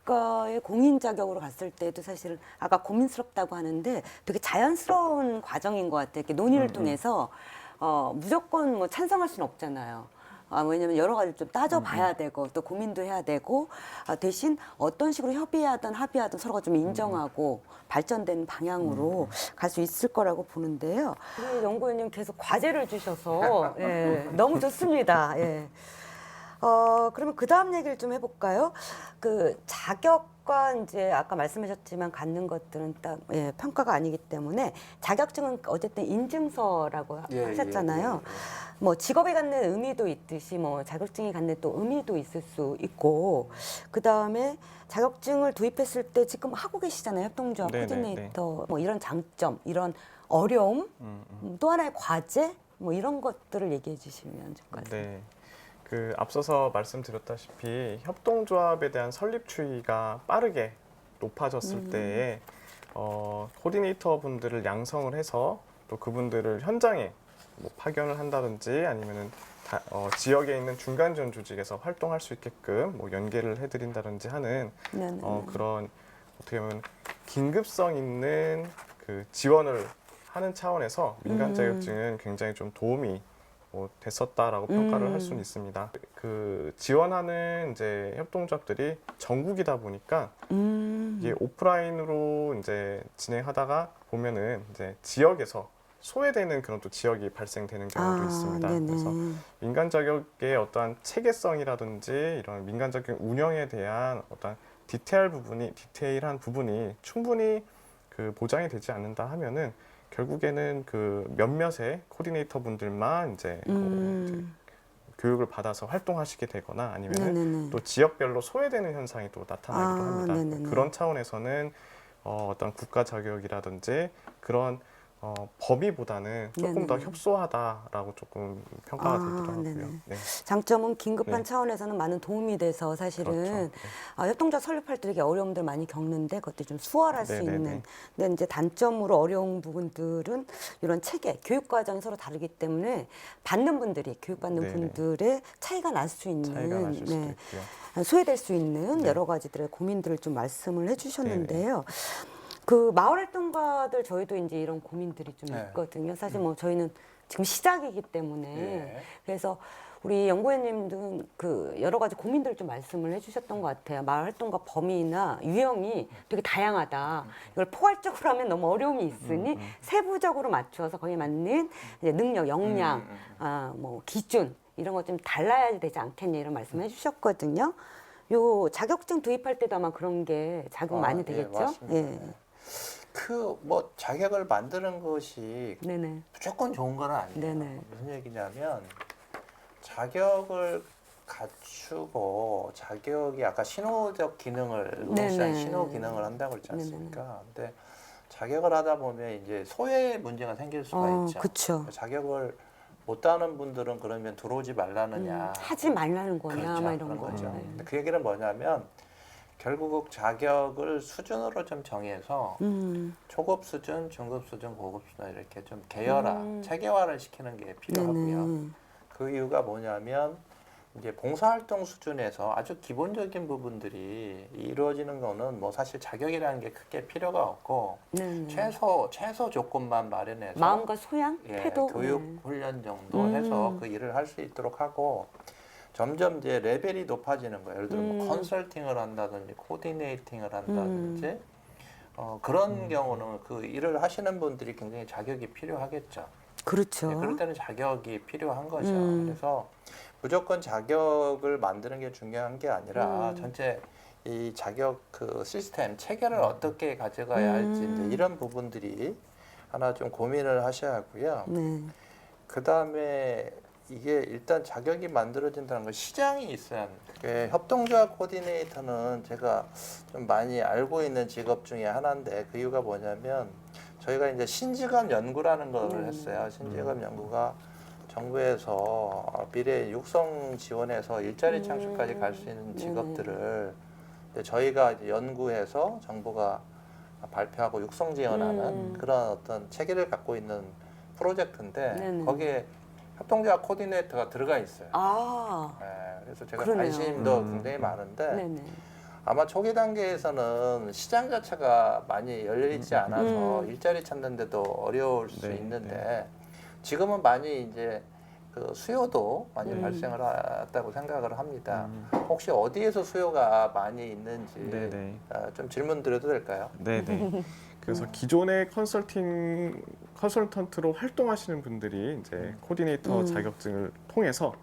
국가의 공인 자격으로 갔을 때도 사실은 아까 고민스럽다고 하는데 되게 자연스러운 과정인 것 같아요. 이렇게 논의를 통해서 무조건 뭐 찬성할 수는 없잖아요. 왜냐면 여러 가지 좀 따져봐야 되고 또 고민도 해야 되고 대신 어떤 식으로 협의하든 합의하든 서로가 좀 인정하고 발전되는 방향으로 갈 수 있을 거라고 보는데요. 우리 연구원님 계속 과제를 주셔서 예, 너무 좋습니다. 예. 그러면 그 다음 얘기를 좀 해볼까요? 그 자격과 이제 아까 말씀하셨지만 갖는 것들은 딱 평가가 아니기 때문에 자격증은 어쨌든 인증서라고 하셨잖아요. 뭐 직업이 갖는 의미도 있듯이 뭐 자격증이 갖는 또 의미도 있을 수 있고, 그 다음에 자격증을 도입했을 때 지금 하고 계시잖아요. 협동조합 네네, 코디네이터 뭐 이런 장점, 이런 어려움, 또 하나의 과제 뭐 이런 것들을 얘기해 주시면 좋을 것 같습니다. 네. 그 앞서서 말씀드렸다시피 협동조합에 대한 설립 추이가 빠르게 높아졌을 때에 코디네이터 분들을 양성을 해서 또 그분들을 현장에 뭐 파견을 한다든지 아니면은 지역에 있는 중간 지원 조직에서 활동할 수 있게끔 뭐 연계를 해드린다든지 하는 그런 어떻게 보면 긴급성 있는 그 지원을 하는 차원에서 민간 자격증은 굉장히 좀 도움이 됐었다라고 평가를 할 수는 있습니다. 그 지원하는 이제 협동조합들이 전국이다 보니까 이게 오프라인으로 이제 진행하다가 보면은 이제 지역에서 소외되는 그런 또 지역이 발생되는 경우도 있습니다. 네네. 그래서 민간 자격의 어떠한 체계성이라든지 이런 민간 자격 운영에 대한 어떤 디테일한 부분이 충분히 그 보장이 되지 않는다 하면은 결국에는 그 몇몇의 코디네이터 분들만 이제 교육을 받아서 활동하시게 되거나 아니면은 네네네. 또 지역별로 소외되는 현상이 또 나타나기도 합니다. 네네네. 그런 차원에서는 어떤 국가 자격이라든지 그런 범위보다는 조금 더 네네. 협소하다라고 조금 평가가 아, 되더라고요. 네네. 네. 장점은 긴급한 네. 차원에서는 많은 도움이 돼서 사실은 그렇죠. 네. 협동조합 설립할 때 되게 어려움들 많이 겪는데 그것들 좀 수월할 수 네네네. 있는. 근데 이제 단점으로 어려운 부분들은 이런 체계, 교육 과정이 서로 다르기 때문에 받는 분들이 교육받는 네네. 분들의 차이가 날 수 있는, 차이가 나실 수도 있고요. 소외될 수 있는 네. 여러 가지들의 고민들을 좀 말씀을 해주셨는데요. 그 마을 활동가들 저희도 이제 이런 고민들이 좀 네. 있거든요. 사실 뭐 저희는 지금 시작이기 때문에 예. 그래서 우리 연구원님도 그 여러 가지 고민들을 좀 말씀을 해주셨던 것 같아요. 마을 활동가 범위나 유형이 되게 다양하다. 이걸 포괄적으로 하면 너무 어려움이 있으니 세부적으로 맞추어서 거기에 맞는 이제 능력, 역량, 뭐 기준 이런 거 좀 달라야 되지 않겠냐 이런 말씀을 해주셨거든요. 요 자격증 도입할 때도 아마 그런 게 작용 많이 되겠죠? 맞습니다. 네. 그 뭐 자격을 만드는 것이 네네. 무조건 좋은 건 아니에요. 네네. 무슨 얘기냐면 자격을 갖추고 자격이 아까 신호적 기능을 응시한 네네. 신호 기능을 한다고 그랬지 네네. 않습니까? 근데 자격을 하다 보면 이제 소외 문제가 생길 수가 있죠. 그쵸. 자격을 못 따는 분들은 그러면 들어오지 말라느냐. 하지 말라는 거냐, 그렇죠. 막 이런 그런 거. 거죠. 네. 근데 그 얘기는 뭐냐면 결국 자격을 수준으로 좀 정해서 초급 수준, 중급 수준, 고급 수준 이렇게 좀 계열화, 체계화를 시키는 게 필요하고요. 네네. 그 이유가 뭐냐면 이제 봉사활동 수준에서 아주 기본적인 부분들이 이루어지는 거는 뭐 사실 자격이라는 게 크게 필요가 없고 네네. 최소 조건만 마련해서 마음과 소양, 태도. 교육 네. 훈련 정도 해서 그 일을 할 수 있도록 하고 점점 이제 레벨이 높아지는 거예요. 예를 들어 뭐 컨설팅을 한다든지 코디네이팅을 한다든지 그런 경우는 그 일을 하시는 분들이 굉장히 자격이 필요하겠죠. 그렇죠. 네, 그럴 때는 자격이 필요한 거죠. 그래서 무조건 자격을 만드는 게 중요한 게 아니라 전체 이 자격 그 시스템 체계를 어떻게 가져가야 할지 이제 이런 부분들이 하나 좀 고민을 하셔야 하고요. 네. 그 다음에 이게 일단 자격이 만들어진다는 건 시장이 있어야 합니다. 협동조합 코디네이터는 제가 좀 많이 알고 있는 직업 중에 하나인데 그 이유가 뭐냐면 저희가 이제 신직업 연구라는 걸 했어요. 신직업 연구가 정부에서 미래 육성 지원해서 일자리 창출까지 갈 수 있는 직업들을 이제 저희가 이제 연구해서 정부가 발표하고 육성 지원하는 그런 어떤 체계를 갖고 있는 프로젝트인데 네네. 거기에 협동조합 코디네이터가 들어가 있어요. 아, 네, 그래서 제가 그러네요. 관심도 굉장히 많은데 네네. 아마 초기 단계에서는 시장 자체가 많이 열려 있지 않아서 일자리 찾는데도 어려울 수 네, 있는데 지금은 많이 이제 그 수요도 많이 발생을 했다고 생각을 합니다. 혹시 어디에서 수요가 많이 있는지 네네. 좀 질문 드려도 될까요? 네네. 그래서 기존의 컨설턴트로 활동하시는 분들이 이제 코디네이터 자격증을 통해서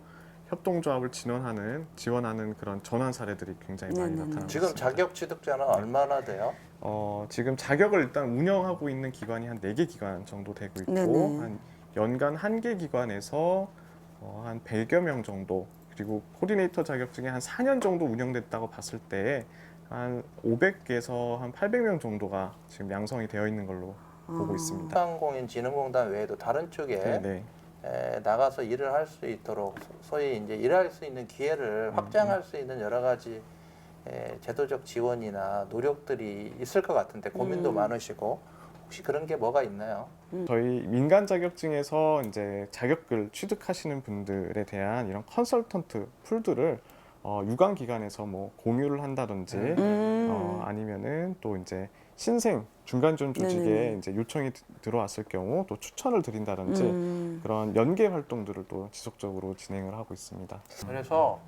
협동조합을 지원하는 그런 전환 사례들이 굉장히 많이 네네네. 나타나고 지금 있습니다. 자격 취득자는 얼마나 돼요? 지금 자격을 일단 운영하고 있는 기관이 한 4개 기관 정도 되고 있고 네네. 한 연간 1개 기관에서 한 100여 명 정도 그리고 코디네이터 자격증이 한 4년 정도 운영됐다고 봤을 때 한 500개에서 한 800명 정도가 지금 양성이 되어 있는 걸로 보고 있습니다. 소상공인진흥공단 외에도 다른 쪽에 네네. 나가서 일을 할 수 있도록 소위 이제 일할 수 있는 기회를 확장할 수 있는 여러 가지 제도적 지원이나 노력들이 있을 것 같은데 고민도 많으시고 혹시 그런 게 뭐가 있나요? 저희 민간 자격증에서 이제 자격을 취득하시는 분들에 대한 이런 컨설턴트 풀들을 유관 기관에서 뭐 공유를 한다든지 아니면은 또 이제 신생 중간 지원 조직에 네네네. 이제 요청이 들어왔을 경우 또 추천을 드린다든지 그런 연계 활동들을 또 지속적으로 진행을 하고 있습니다. 그래서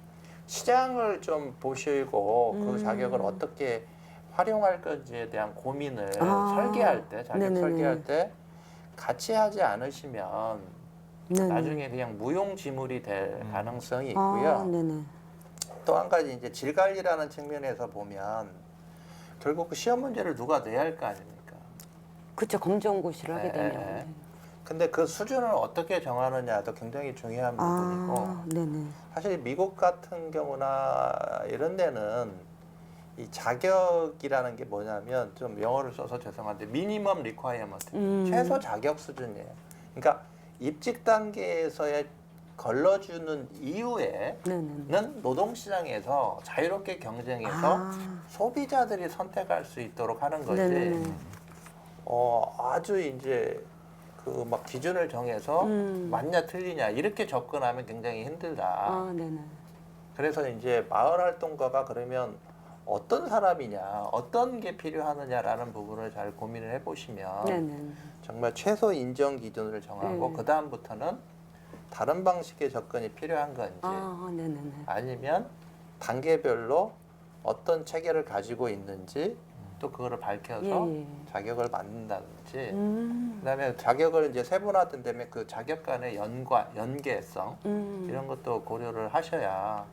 시장을 좀 보시고 그 자격을 어떻게 활용할 건지에 대한 고민을 설계할 때 자격 네네네. 설계할 때 같이 하지 않으시면 네네. 나중에 그냥 무용지물이 될 가능성이 있고요. 아, 네네. 또 한 가지 이제 질 관리라는 측면에서 보면 결국 그 시험 문제를 누가 내야 할 거 아닙니까? 그렇죠. 검정고시를 하게 네, 되면. 네. 근데 그 수준을 어떻게 정하느냐도 굉장히 중요한 부분이고 네네. 사실 미국 같은 경우나 이런 데는 이 자격이라는 게 뭐냐면 좀 영어를 써서 죄송한데 미니멈 리ኳ이어먼트 최소 자격 수준이에요. 그러니까 입직 단계에서의 걸러주는 이후에는 네네. 노동시장에서 자유롭게 경쟁해서 소비자들이 선택할 수 있도록 하는 거지. 네네네. 아주 이제 그 막 기준을 정해서 맞냐 틀리냐 이렇게 접근하면 굉장히 힘들다. 아, 네네. 그래서 이제 마을 활동가가 그러면 어떤 사람이냐, 어떤 게 필요하느냐라는 부분을 잘 고민을 해보시면 네네. 정말 최소 인정 기준을 정하고 네. 그 다음부터는 다른 방식의 접근이 필요한 건지 아, 네네네. 아니면 단계별로 어떤 체계를 가지고 있는지 또 그거를 밝혀서 예, 예. 자격을 받는다든지 그다음에 자격을 이제 세분화된다면 그 자격 간의 연계성 이런 것도 고려를 하셔야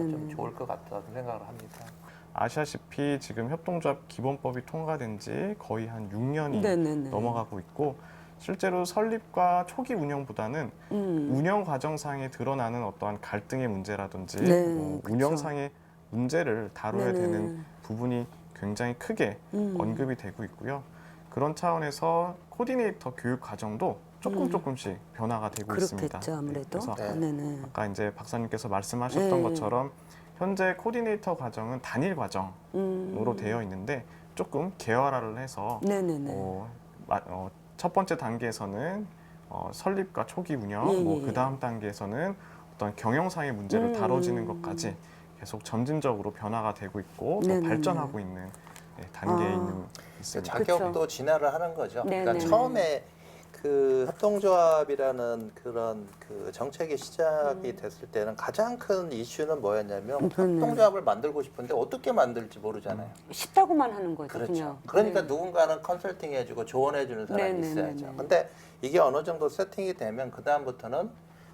좀 좋을 것 같다는 생각을 합니다. 아시다시피 지금 협동조합 기본법이 통과된 지 거의 한 6년이 네네네. 넘어가고 있고 실제로 설립과 초기 운영보다는 운영 과정상에 드러나는 어떠한 갈등의 문제라든지 네, 그쵸. 운영상의 문제를 다뤄야 네네. 되는 부분이 굉장히 크게 언급이 되고 있고요. 그런 차원에서 코디네이터 교육 과정도 조금씩 변화가 되고 있습니다. 그렇겠죠, 아무래도. 그래서 네. 네네. 아까 이제 박사님께서 말씀하셨던 네. 것처럼 현재 코디네이터 과정은 단일 과정으로 되어 있는데 조금 개활화를 해서 네네네. 첫 번째 단계에서는 설립과 초기 운영, 예, 예, 그 다음 단계에서는 어떤 경영상의 문제를 다뤄지는 것까지 계속 점진적으로 변화가 되고 있고 더 네네네. 발전하고 있는 단계에 아. 있습니다. 자격도 진화를 하는 거죠. 네네네. 그러니까 처음에 그 협동조합이라는 그런 그 정책이 시작이 됐을 때는 가장 큰 이슈는 뭐였냐면 협동조합을 만들고 싶은데 어떻게 만들지 모르잖아요. 쉽다고만 하는 거죠, 그렇죠. 그냥. 그러니까 네. 누군가는 컨설팅 해주고 조언해주는 사람이 네네네네. 있어야죠. 근데 이게 어느 정도 세팅이 되면 그 다음부터는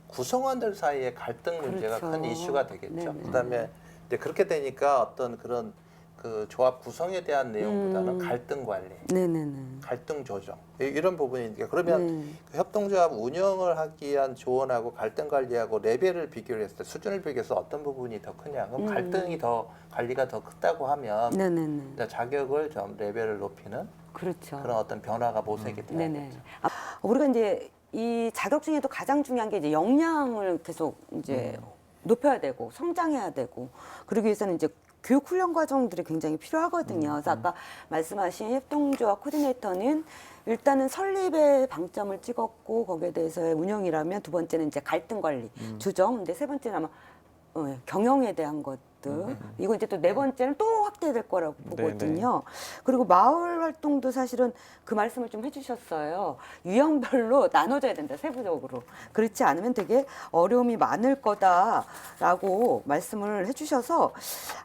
구성원들 사이의 갈등 문제가 그렇죠. 큰 이슈가 되겠죠. 네네. 그다음에 이제 그렇게 되니까 어떤 그런 그 조합 구성에 대한 내용보다는 갈등 관리, 네네네. 갈등 조정 이런 부분이니까 그러면 네. 그 협동조합 운영을 하기 위한 조언하고 갈등 관리하고 레벨을 비교를 했을 때 수준을 비교해서 어떤 부분이 더 크냐? 그럼 갈등이 더 관리가 더 크다고 하면 네네네. 이제 자격을 좀 레벨을 높이는 그렇죠. 그런 어떤 변화가 모색이 네네. 돼야겠죠. 우리가 이제 이 자격 중에도 가장 중요한 게 이제 역량을 계속 이제 높여야 되고 성장해야 되고 그러기 위해서는 이제 교육 훈련 과정들이 굉장히 필요하거든요. 그래서 아까 말씀하신 협동조합 코디네이터는 일단은 설립에 방점을 찍었고 거기에 대해서의 운영이라면 두 번째는 이제 갈등 관리, 조정, 근데 세 번째는 아마 경영에 대한 것들. 이거 이제 또 네 번째는 또 확대될 거라고 보거든요. 그리고 마을 활동도 사실은 그 말씀을 좀 해주셨어요. 유형별로 나눠져야 된다, 세부적으로. 그렇지 않으면 되게 어려움이 많을 거다라고 말씀을 해주셔서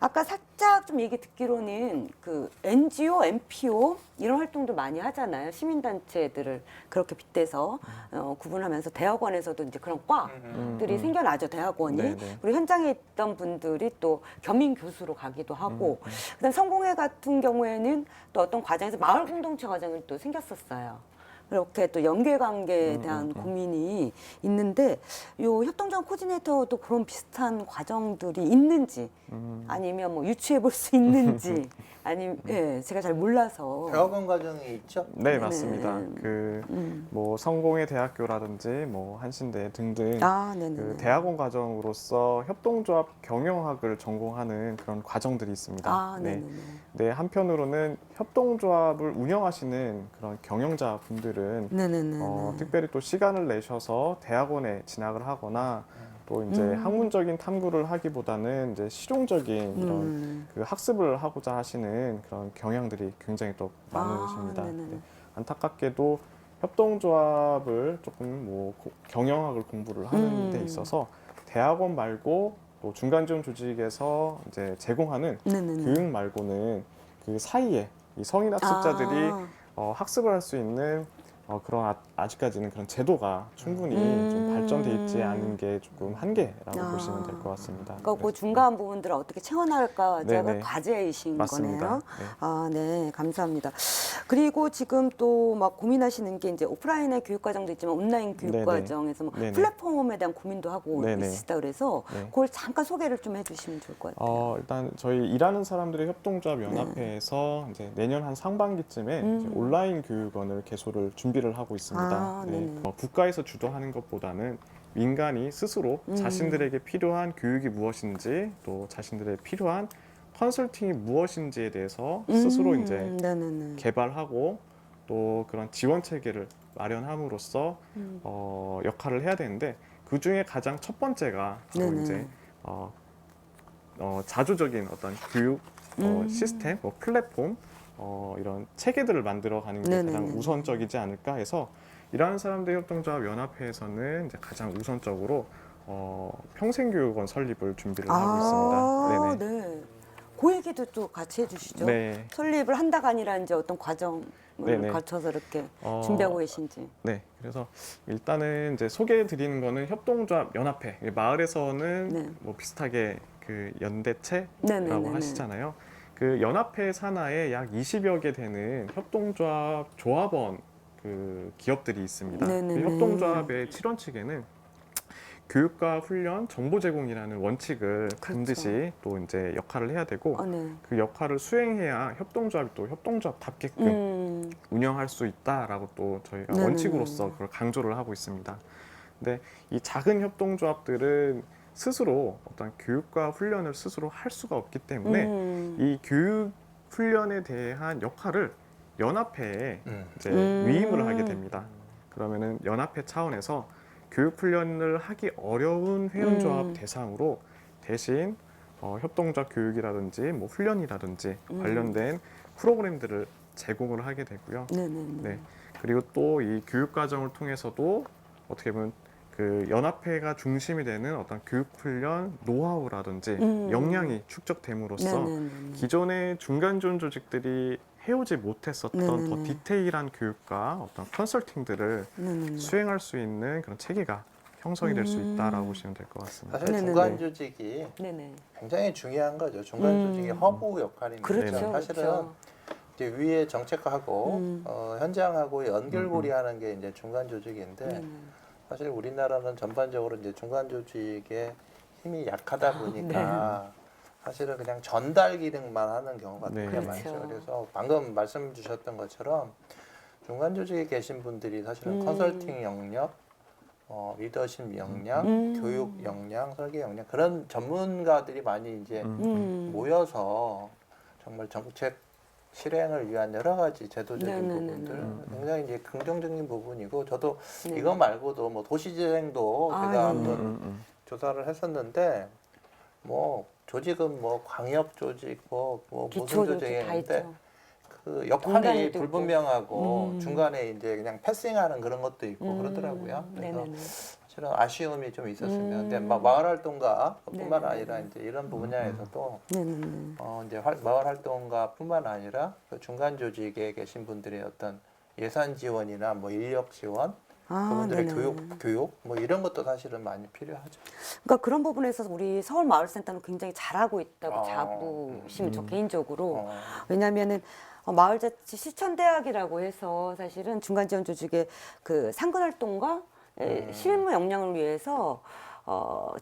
아까 살짝 좀 얘기 듣기로는 그 NGO, NPO 이런 활동도 많이 하잖아요. 시민단체들을 그렇게 빗대서 구분하면서 대학원에서도 이제 그런 과들이 생겨나죠, 대학원이. 네네. 그리고 현장에 있던 분들이 또 겸임 교수로 가기도 하고 그다음 성공회 같은 경우에는 또 어떤 과정에서 마을 공동체 과정이 또 생겼었어요. 그렇게 또 연계관계에 대한 고민이 있는데 요 협동조합 코디네이터도 그런 비슷한 과정들이 있는지 아니면 뭐 유추해 볼 수 있는지 아니면 예, 제가 잘 몰라서 대학원 과정이 있죠? 네, 네네. 맞습니다. 뭐 성공회 대학교라든지 뭐 한신대 등등 아, 네네. 그 대학원 과정으로서 협동조합 경영학을 전공하는 그런 과정들이 있습니다. 아, 네네. 네, 한편으로는 협동조합을 운영하시는 그런 경영자 분들은 네네네. 특별히 또 시간을 내셔서 대학원에 진학을 하거나 또 이제 학문적인 탐구를 하기보다는 이제 실용적인 이런 그 학습을 하고자 하시는 그런 경향들이 굉장히 또 많으십니다. 네네네. 네. 안타깝게도 협동조합을 조금 뭐 경영학을 공부를 하는 데 있어서 대학원 말고 또 중간지원 조직에서 이제 제공하는 네네네. 교육 말고는 그 사이에 이 성인 학습자들이 학습을 할 수 있는 그런 아직까지는 그런 제도가 충분히 좀 발전돼 있지 않은 게 조금 한계라고 보시면 될 것 같습니다. 그러니까 그 중간 부분들을 어떻게 채워나갈까가 네네. 과제이신 맞습니다. 거네요. 네. 아, 네, 감사합니다. 그리고 지금 또 막 고민하시는 게 이제 오프라인의 교육 과정도 있지만 온라인 교육 네네. 과정에서 뭐 네네. 플랫폼에 대한 고민도 하고 네네. 있으시다 그래서 네. 그걸 잠깐 소개를 좀 해주시면 좋을 것 같아요. 일단 저희 일하는 사람들의 협동조합 연합회에서 이제 내년 한 상반기쯤에 이제 온라인 교육원을 개소를 준비를 하고 있습니다. 아, 네네. 국가에서 주도하는 것보다는 민간이 스스로 자신들에게 필요한 교육이 무엇인지 또 자신들의 필요한 컨설팅이 무엇인지에 대해서 스스로 이제 네네네. 개발하고 또 그런 지원 체계를 마련함으로써 역할을 해야 되는데 그 중에 가장 첫 번째가 바로 네네. 이제 자주적인 어떤 교육 시스템, 뭐 플랫폼 이런 체계들을 만들어가는 게 가장 네네네. 우선적이지 않을까 해서 일하는 사람들 협동조합 연합회에서는 이제 가장 우선적으로 평생교육원 설립을 준비를 하고 있습니다. 네. 그 얘기도 또 같이 해주시죠. 네. 설립을 한다가 아니라 이제 어떤 과정을 네네. 거쳐서 이렇게 어, 준비하고 계신지. 네, 그래서 일단은 이제 소개해드리는 거는 협동조합 연합회. 마을에서는 네. 뭐 비슷하게 그 연대체라고 네네네네. 하시잖아요. 그 연합회 산하에 약 20여 개 되는 협동조합 조합원 그 기업들이 있습니다. 그 네네네. 협동조합의 실원칙에는 교육과 훈련, 정보 제공이라는 원칙을 그렇죠. 반드시 또 이제 역할을 해야 되고 네. 그 역할을 수행해야 협동조합이 또 협동조합답게끔 운영할 수 있다라고 또 저희가 네네네. 원칙으로서 그걸 강조를 하고 있습니다. 근데 이 작은 협동조합들은 스스로 어떤 교육과 훈련을 스스로 할 수가 없기 때문에 이 교육 훈련에 대한 역할을 연합회에 이제 위임을 하게 됩니다. 그러면은 연합회 차원에서 교육 훈련을 하기 어려운 회원조합 대상으로 대신 협동조합 교육이라든지 뭐 훈련이라든지 관련된 프로그램들을 제공을 하게 되고요. 네네네. 네. 그리고 또 이 교육 과정을 통해서도 어떻게 보면 그 연합회가 중심이 되는 어떤 교육 훈련 노하우라든지 역량이 축적됨으로써 네네네. 기존의 중간지원 조직들이 해오지 못했었던 네네네. 더 디테일한 교육과 어떤 컨설팅들을 네네네. 수행할 수 있는 그런 체계가 형성이 될 수 있다라고 보시면 될 것 같습니다. 사실 네네네. 중간 조직이 네네. 굉장히 중요한 거죠. 중간 조직의 허브 역할입니다. 그렇죠. 사실은 그렇죠. 이제 위에 정책하고 현장하고 연결고리하는 게 이제 중간 조직인데 네네. 사실 우리나라는 전반적으로 이제 중간 조직의 힘이 약하다 보니까 사실은 그냥 전달 기능만 하는 경우가 네. 되게 그렇죠. 많죠. 그래서 방금 말씀 주셨던 것처럼 중간 조직에 계신 분들이 사실은 컨설팅 영역, 리더십 역량, 교육 역량, 설계 역량 그런 전문가들이 많이 이제 모여서 정말 정책 실행을 위한 여러 가지 제도적인 네네네네. 부분들 굉장히 이제 긍정적인 부분이고 저도 네. 이거 말고도 뭐 도시재생도 아, 제가 예. 한번 조사를 했었는데 뭐 조직은 뭐 광역 조직 뭐 무슨 기초 조직 다 조직인데 있죠. 그 역할이 공간도 불분명하고 중간에 이제 그냥 패싱하는 그런 것도 있고 그러더라고요. 그래서 네네네. 사실은 아쉬움이 좀 있었습니다. 근데 마을 활동가뿐만 네네네. 아니라 이제 이런 분야에서도 네네네. 이제 마을 활동가뿐만 아니라 그 중간 조직에 계신 분들의 어떤 예산 지원이나 뭐 인력 지원, 그분들의 네네. 교육 뭐 이런 것도 사실은 많이 필요하죠. 그러니까 그런 부분에서 우리 서울 마을센터는 굉장히 잘하고 있다고 아, 자부심이 저 개인적으로. 어, 왜냐하면은 마을자치 실천대학이라고 해서 사실은 중간지원 조직의 그 상근 활동과 실무 역량을 위해서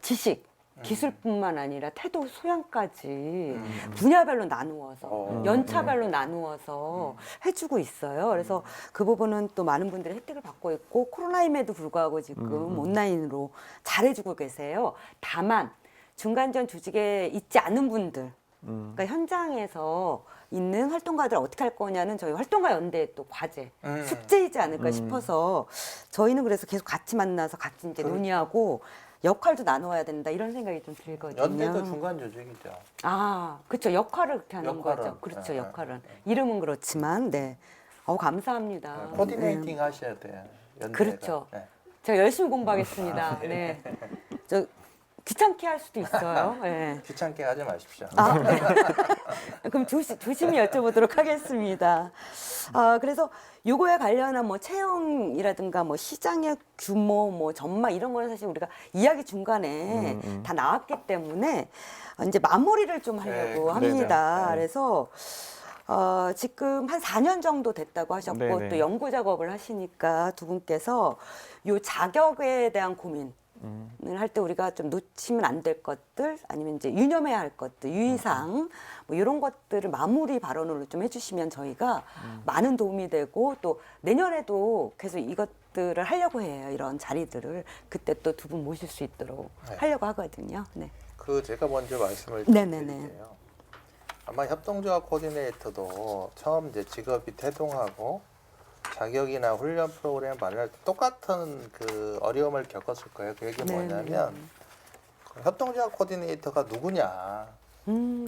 지식, 기술뿐만 아니라 태도, 소양까지 분야별로 나누어서 연차별로 나누어서 해주고 있어요. 그래서 그 부분은 또 많은 분들이 혜택을 받고 있고 코로나임에도 불구하고 지금 온라인으로 잘해주고 계세요. 다만 중간지원 조직에 있지 않은 분들, 그러니까 현장에서 있는 활동가들 어떻게 할 거냐는 저희 활동가 연대의 또 과제, 숙제이지 않을까 싶어서 저희는 그래서 계속 같이 만나서 같이 이제 논의하고 역할도 나눠야 된다 이런 생각이 좀 들거든요. 연대도 중간 조직이죠. 아, 그렇죠. 역할을 그렇게 하는 역할은, 거죠. 그렇죠. 네, 역할은. 이름은 그렇지만, 네. 감사합니다. 코디네이팅 하셔야 돼요. 연대가. 그렇죠. 네. 제가 열심히 공부하겠습니다. 네. 저 귀찮게 할 수도 있어요. 네. 귀찮게 하지 마십시오. 그럼 조심히 여쭤보도록 하겠습니다. 그래서 요거에 관련한 뭐 채용이라든가 뭐 시장의 규모, 뭐 전망 이런 거는 사실 우리가 이야기 중간에 다 나왔기 때문에 이제 마무리를 좀 하려고 네, 합니다. 네네. 그래서 지금 한 4년 정도 됐다고 하셨고 네네. 또 연구 작업을 하시니까 두 분께서 요 자격에 대한 고민을 할 때 우리가 좀 놓치면 안 될 것들 아니면 이제 유념해야 할 것들 유의사항 뭐 이런 것들을 마무리 발언으로 좀 해주시면 저희가 많은 도움이 되고 또 내년에도 계속 이것들을 하려고 해요. 이런 자리들을 그때 또 두 분 모실 수 있도록 네. 하려고 하거든요. 네. 그 제가 먼저 말씀을 네네네. 드릴게요. 아마 협동조합 코디네이터도 처음 이제 직업이 태동하고 자격이나 훈련 프로그램 마련할 때 똑같은 그 어려움을 겪었을 거예요. 그게 뭐냐면 그 협동조합 코디네이터가 누구냐,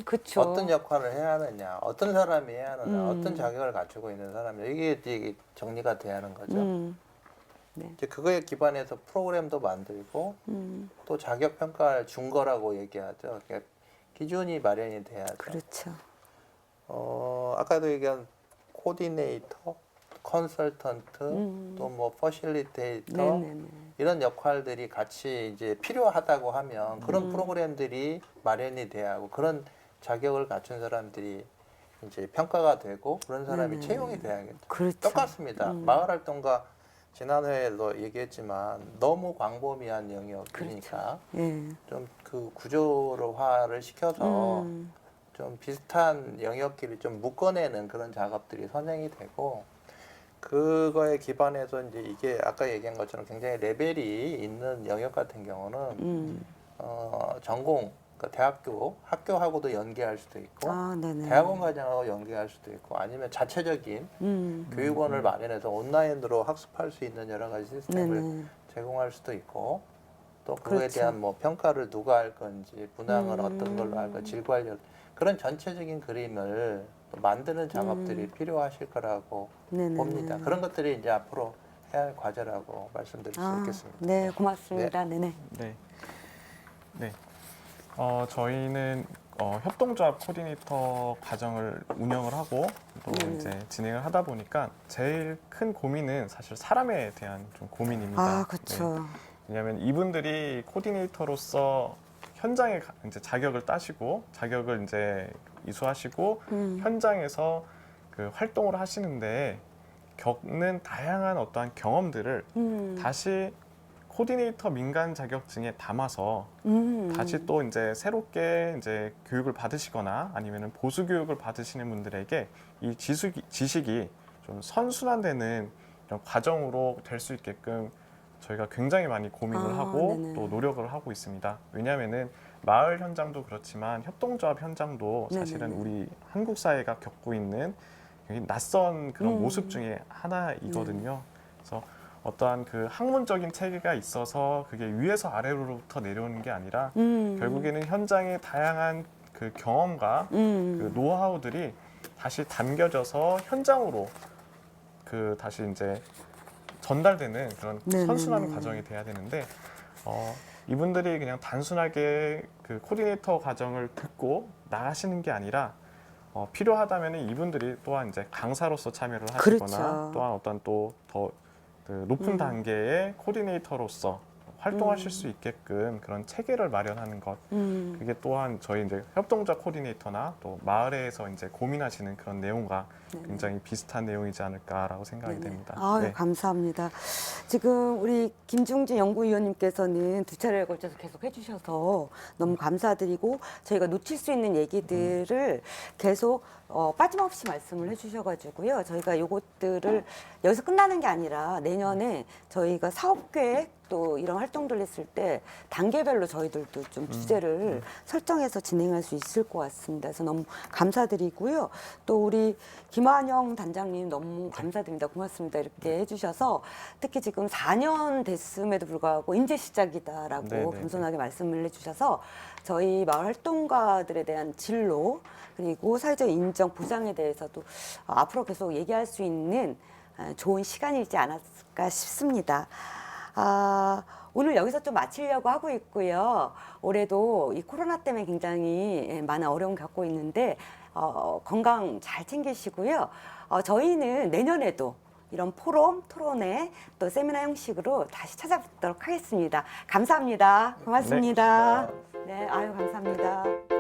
그렇죠. 어떤 역할을 해야 하느냐, 어떤 사람이 해야 하느냐, 어떤 자격을 갖추고 있는 사람이냐 이게 정리가 돼야 하는 거죠. 네. 이제 그거에 기반해서 프로그램도 만들고 또 자격 평가를 준 거라고 얘기하죠. 그러니까 기준이 마련이 돼야죠. 그렇죠. 아까도 얘기한 코디네이터, 컨설턴트, 또 뭐 퍼실리테이터 네네네. 이런 역할들이 같이 이제 필요하다고 하면 그런 프로그램들이 마련이 돼야 하고 그런 자격을 갖춘 사람들이 이제 평가가 되고 그런 사람이 네네. 채용이 돼야겠죠. 그렇죠. 똑같습니다. 마을 활동가 지난 회에도 얘기했지만 너무 광범위한 영역이니까 예. 좀 그 구조화를 시켜서 좀 비슷한 영역끼리 좀 묶어내는 그런 작업들이 선행이 되고 그거에 기반해서 이제 이게 아까 얘기한 것처럼 굉장히 레벨이 있는 영역 같은 경우는 전공 그러니까 대학교 학교하고도 연계할 수도 있고 아, 네네. 대학원 과정하고 연계할 수도 있고 아니면 자체적인 교육원을 마련해서 온라인으로 학습할 수 있는 여러 가지 시스템을 네네. 제공할 수도 있고 또 그거에 그렇죠. 대한 뭐 평가를 누가 할 건지 분양을 어떤 걸로 할 건지 질관련 그런 전체적인 그림을 또 만드는 작업들이 필요하실 거라고 네네. 봅니다. 그런 것들이 이제 앞으로 해야 할 과제라고 말씀드릴 수 아, 있겠습니다. 네, 고맙습니다. 네네. 네. 네. 저희는 협동조합 코디네이터 과정을 운영을 하고 또 이제 진행을 하다 보니까 제일 큰 고민은 사실 사람에 대한 좀 고민입니다. 아, 그렇죠. 네. 왜냐하면 이분들이 코디네이터로서 현장에 이제 자격을 따시고 자격을 이제 이수하시고 현장에서 그 활동을 하시는데 겪는 다양한 어떠한 경험들을 다시 코디네이터 민간 자격증에 담아서 다시 또 이제 새롭게 이제 교육을 받으시거나 아니면은 보수 교육을 받으시는 분들에게 이 지식이 좀 선순환되는 이런 과정으로 될 수 있게끔 저희가 굉장히 많이 고민을 하고 네네. 또 노력을 하고 있습니다. 왜냐하면은 마을 현장도 그렇지만 협동조합 현장도 사실은 네네네. 우리 한국 사회가 겪고 있는 굉장히 낯선 그런 모습 중에 하나이거든요. 그래서 어떠한 그 학문적인 체계가 있어서 그게 위에서 아래로부터 내려오는 게 아니라 결국에는 현장의 다양한 그 경험과 그 노하우들이 다시 담겨져서 현장으로 그 다시 이제 전달되는 그런 네네네. 선순환 과정이 돼야 되는데 이분들이 그냥 단순하게 그 코디네이터 과정을 듣고 나가시는 게 아니라 필요하다면 이분들이 또한 이제 강사로서 참여를 하시거나 그렇죠. 또한 어떤 또 더 그 높은 단계의 코디네이터로서 활동하실 수 있게끔 그런 체계를 마련하는 것 그게 또한 저희 이제 협동자 코디네이터나 또 마을에서 이제 고민하시는 그런 내용과 굉장히 비슷한 내용이지 않을까라고 생각이 됩니다. 아유, 네. 감사합니다. 지금 우리 김중진 연구위원님께서는 두 차례에 걸쳐서 계속 해주셔서 너무 감사드리고 저희가 놓칠 수 있는 얘기들을 계속 빠짐없이 말씀을 해주셔가지고요. 저희가 요것들을 여기서 끝나는 게 아니라 내년에 저희가 사업계획 또 이런 활동들 했을 때 단계별로 저희들도 좀 주제를 설정해서 진행할 수 있을 것 같습니다. 그래서 너무 감사드리고요. 또 우리 김한영 단장님 너무 감사드립니다. 고맙습니다. 이렇게 해주셔서 특히 지금 4년 됐음에도 불구하고 이제 시작이다라고 네네. 겸손하게 말씀을 해주셔서 저희 마을 활동가들에 대한 진로 그리고 사회적 인정 보장에 대해서도 앞으로 계속 얘기할 수 있는 좋은 시간이지 않았을까 싶습니다. 오늘 여기서 좀 마치려고 하고 있고요. 올해도 이 코로나 때문에 굉장히 많은 어려움 겪고 있는데 건강 잘 챙기시고요. 저희는 내년에도 이런 포럼, 토론회, 또 세미나 형식으로 다시 찾아뵙도록 하겠습니다. 감사합니다. 고맙습니다. 네, 네, 아유 감사합니다.